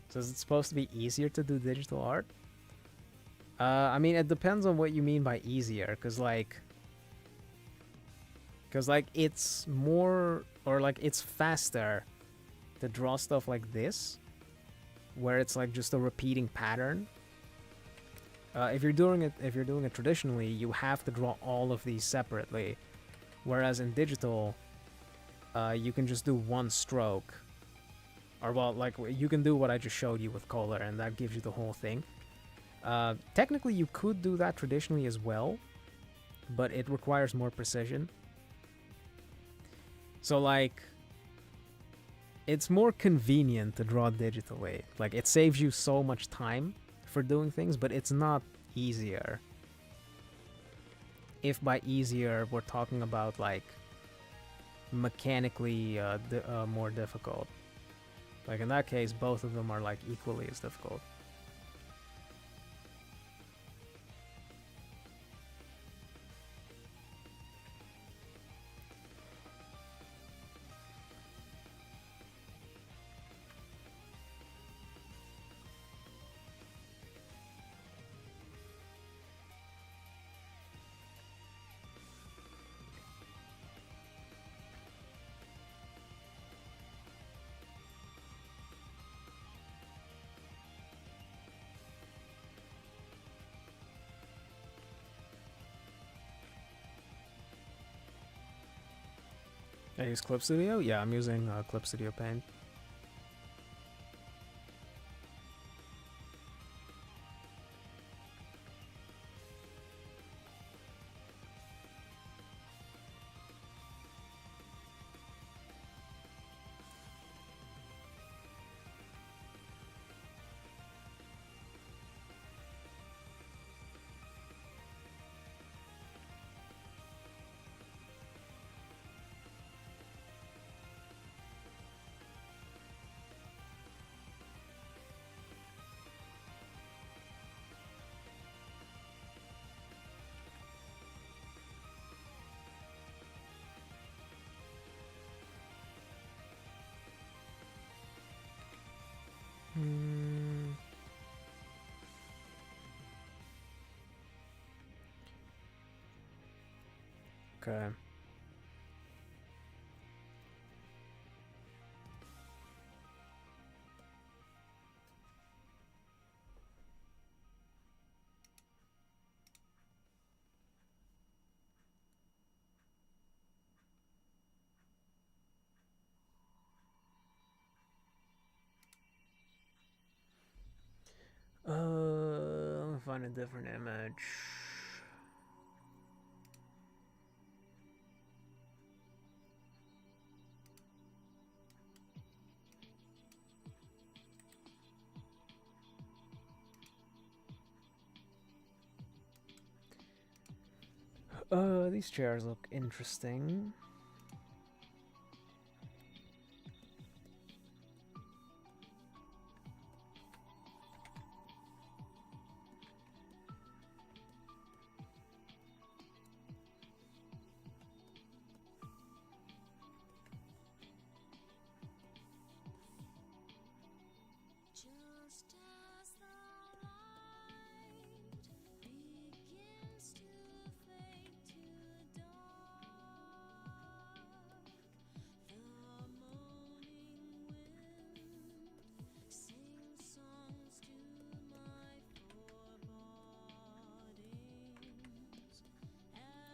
So is it supposed to be easier to do digital art? I mean, it depends on what you mean by easier, because like it's more, or like it's faster to draw stuff like this, where it's like just a repeating pattern. If you're doing it traditionally, you have to draw all of these separately, whereas in digital, you can just do one stroke, or well, like you can do what I just showed you with color, and that gives you the whole thing. Technically, you could do that traditionally as well, but it requires more precision. So like, it's more convenient to draw digitally. Like, it saves you so much time for doing things, but it's not easier. If by easier, we're talking about like mechanically more difficult. Like in that case, both of them are like equally as difficult. I use Clip Studio? Yeah, I'm using Clip Studio Paint. Okay. Let me find a different image. These chairs look interesting.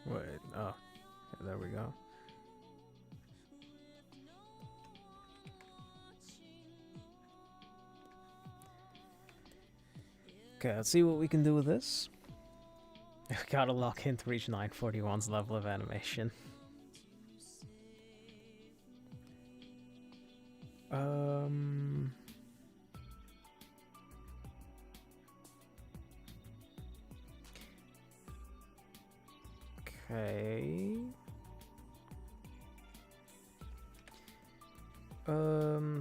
Wait, oh, yeah, there we go. Okay, let's see what we can do with this. Gotta lock in to reach 941's level of animation. Okay.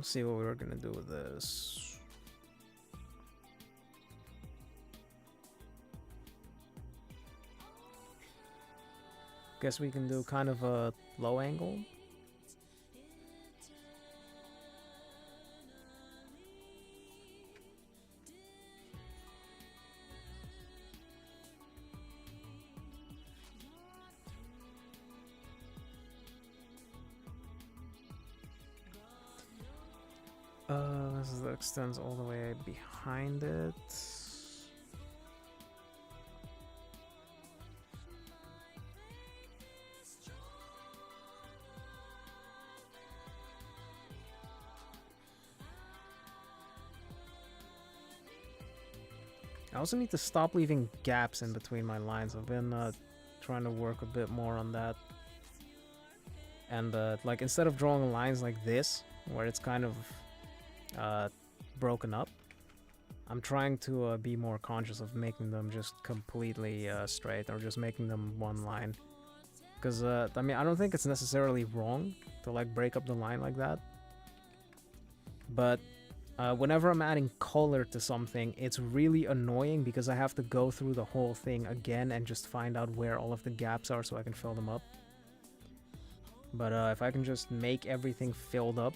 See what we were gonna do with this. Guess we can do kind of a low angle. This extends all the way behind it. I also need to stop leaving gaps in between my lines. I've been trying to work a bit more on that. And like instead of drawing lines like this, where it's kind of broken up, I'm trying to be more conscious of making them just completely straight, or just making them one line. Because I mean, I don't think it's necessarily wrong to like break up the line like that, but whenever I'm adding color to something, it's really annoying because I have to go through the whole thing again and just find out where all of the gaps are so I can fill them up. But if I can just make everything filled up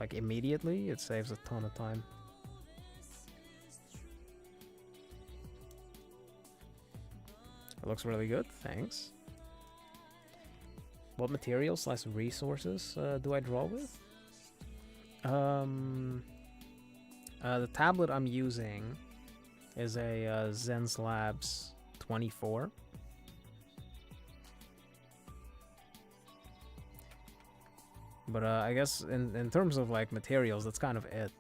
like immediately, it saves a ton of time. It looks really good, thanks. What materials / resources do I draw with? The tablet I'm using is a Zen's Labs 24. But I guess in terms of like materials, that's kind of it.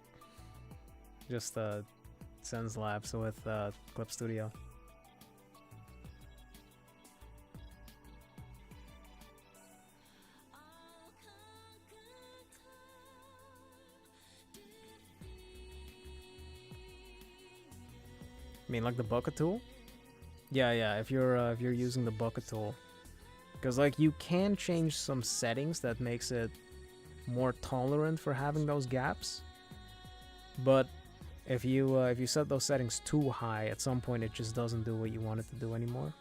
Just Zen's Labs with Clip Studio. I mean, like the bucket tool? Yeah, if you're using the bucket tool. Because like you can change some settings that makes it more tolerant for having those gaps. But if you set those settings too high, at some point it just doesn't do what you want it to do anymore.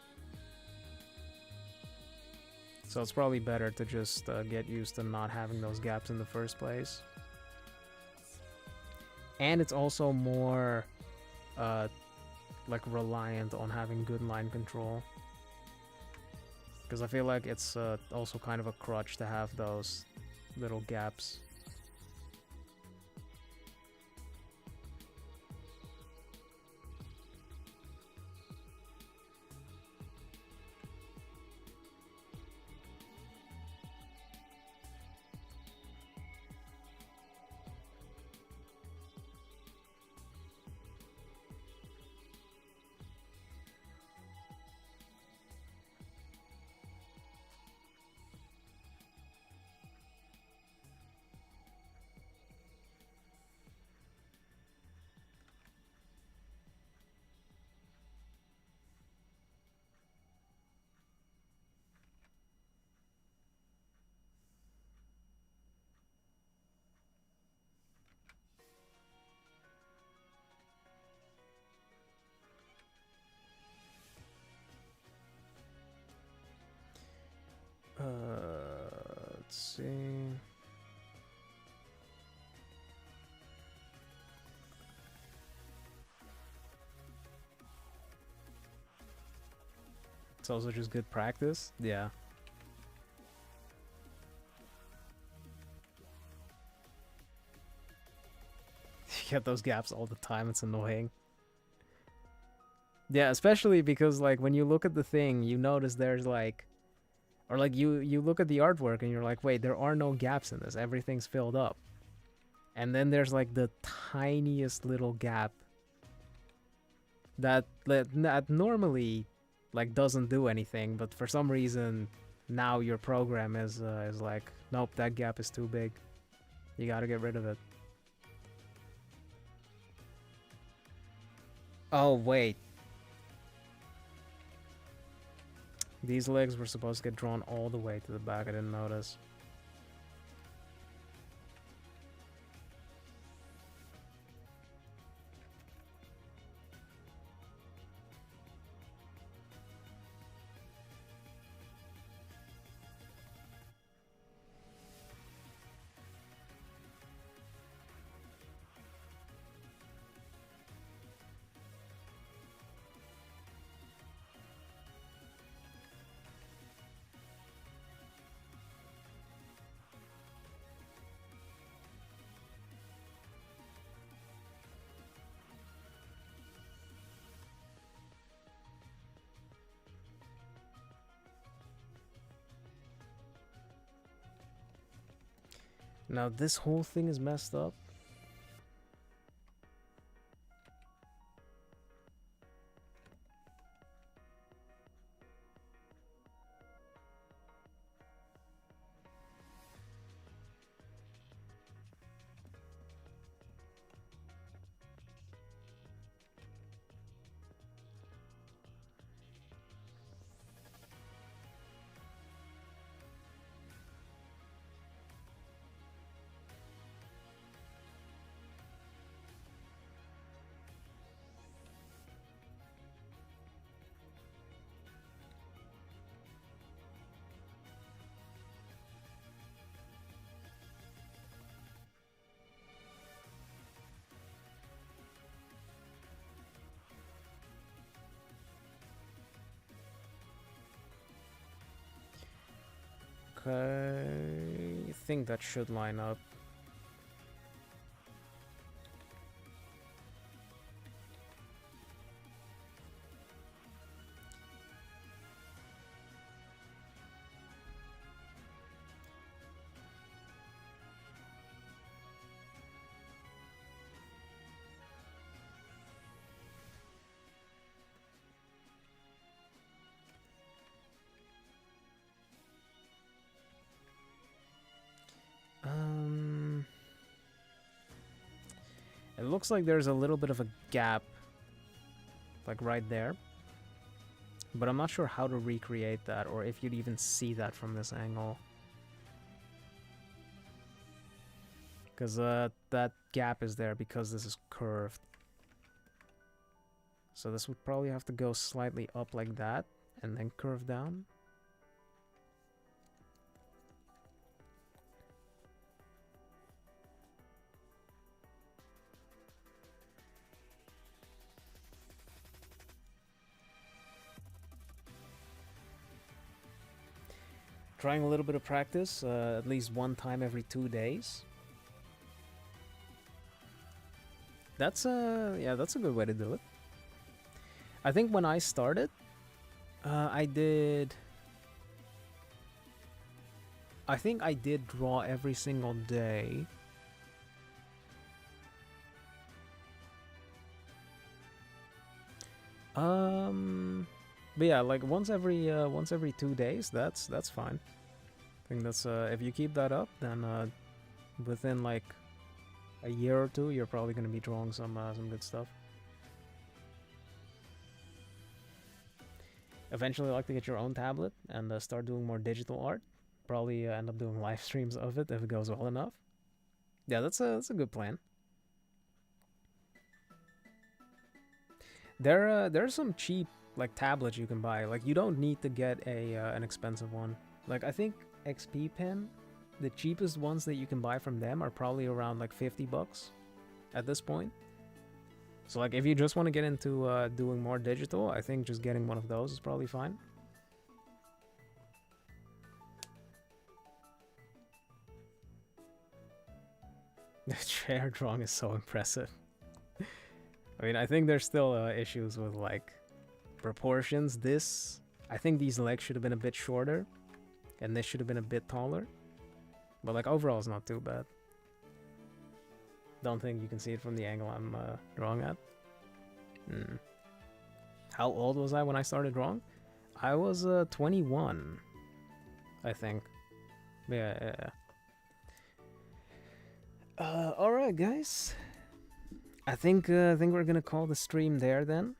So it's probably better to just get used to not having those gaps in the first place. And it's also more like reliant on having good line control, because I feel like it's also kind of a crutch to have those little gaps. Let's see. It's also just good practice. Yeah. You get those gaps all the time. It's annoying. Yeah, especially because like when you look at the thing, you notice there's like, or like you look at the artwork and you're like, wait, there are no gaps in this. Everything's filled up. And then there's like the tiniest little gap that normally like doesn't do anything, but for some reason now your program is like, nope, that gap is too big. You gotta get rid of it. Oh wait, these legs were supposed to get drawn all the way to the back. I didn't notice. Now this whole thing is messed up. Okay, I think that should line up. It looks like there's a little bit of a gap, like right there. But I'm not sure how to recreate that, or if you'd even see that from this angle. Because that gap is there because this is curved. So this would probably have to go slightly up like that, and then curve down. Trying a little bit of practice, at least one time every 2 days. That's yeah, that's a good way to do it. I think when I started, I think I did draw every single day. But yeah, like once every 2 days, that's fine. I think that's if you keep that up, then within like a year or two, you're probably gonna be drawing some good stuff. Eventually, I'd like to get your own tablet and start doing more digital art. Probably end up doing live streams of it if it goes well enough. Yeah, that's a good plan. There's some cheap like tablets you can buy. Like you don't need to get an expensive one. Like I think XP Pen, the cheapest ones that you can buy from them are probably around like $50 at this point. So like if you just want to get into doing more digital, I think just getting one of those is probably fine. The chair drawing is so impressive. I mean, I think there's still issues with like proportions, this... I think these legs should have been a bit shorter. And this should have been a bit taller. But like overall it's not too bad. Don't think you can see it from the angle I'm drawing at. How old was I when I started drawing? I was 21, I think. Yeah. Alright guys. I think we're gonna call the stream there then.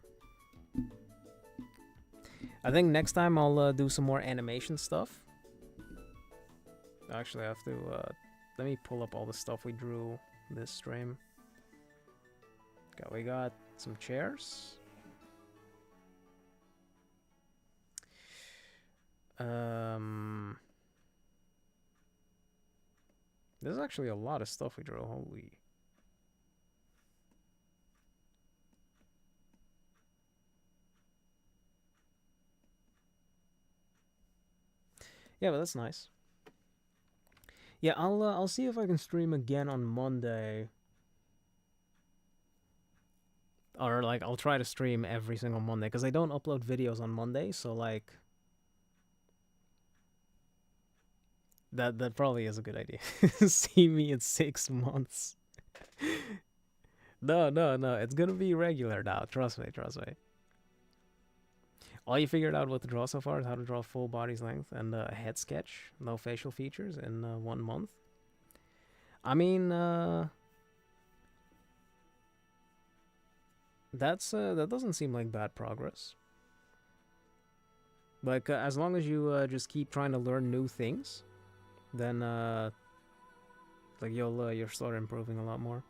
I think next time I'll do some more animation stuff. Actually, I have to let me pull up all the stuff we drew this stream. Okay, we got some chairs. There's actually a lot of stuff we drew. Holy. Yeah, but that's nice. Yeah, I'll see if I can stream again on Monday. Or like I'll try to stream every single Monday because I don't upload videos on Monday, so like that probably is a good idea. See me in 6 months. No, it's gonna be regular now. Trust me. All you figured out what to draw so far is how to draw full body's length and a head sketch, no facial features, in 1 month. I mean, that doesn't seem like bad progress. Like as long as you just keep trying to learn new things, then like you'll start improving a lot more.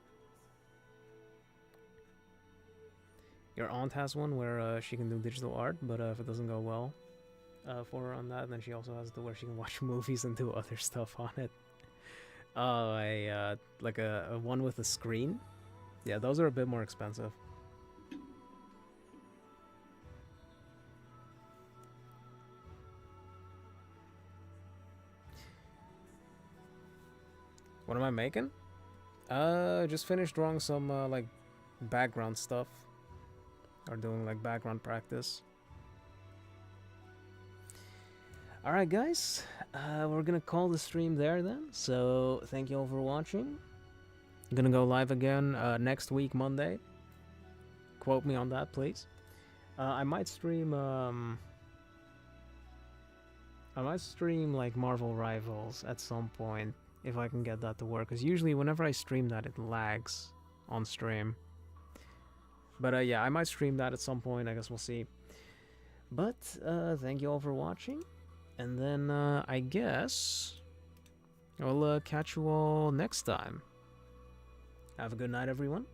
Your aunt has one where she can do digital art, but if it doesn't go well for her on that, then she also has to where she can watch movies and do other stuff on it. Oh, like a one with a screen. Yeah, those are a bit more expensive. What am I making? Just finished drawing some like background stuff. Or doing like background practice. Alright guys, we're gonna call the stream there then. So thank you all for watching. I'm gonna go live again next week, Monday. Quote me on that, please. I might stream like Marvel Rivals at some point if I can get that to work. Because usually whenever I stream that, it lags on stream. But yeah, I might stream that at some point. I guess we'll see. But thank you all for watching. And then I guess I'll catch you all next time. Have a good night, everyone.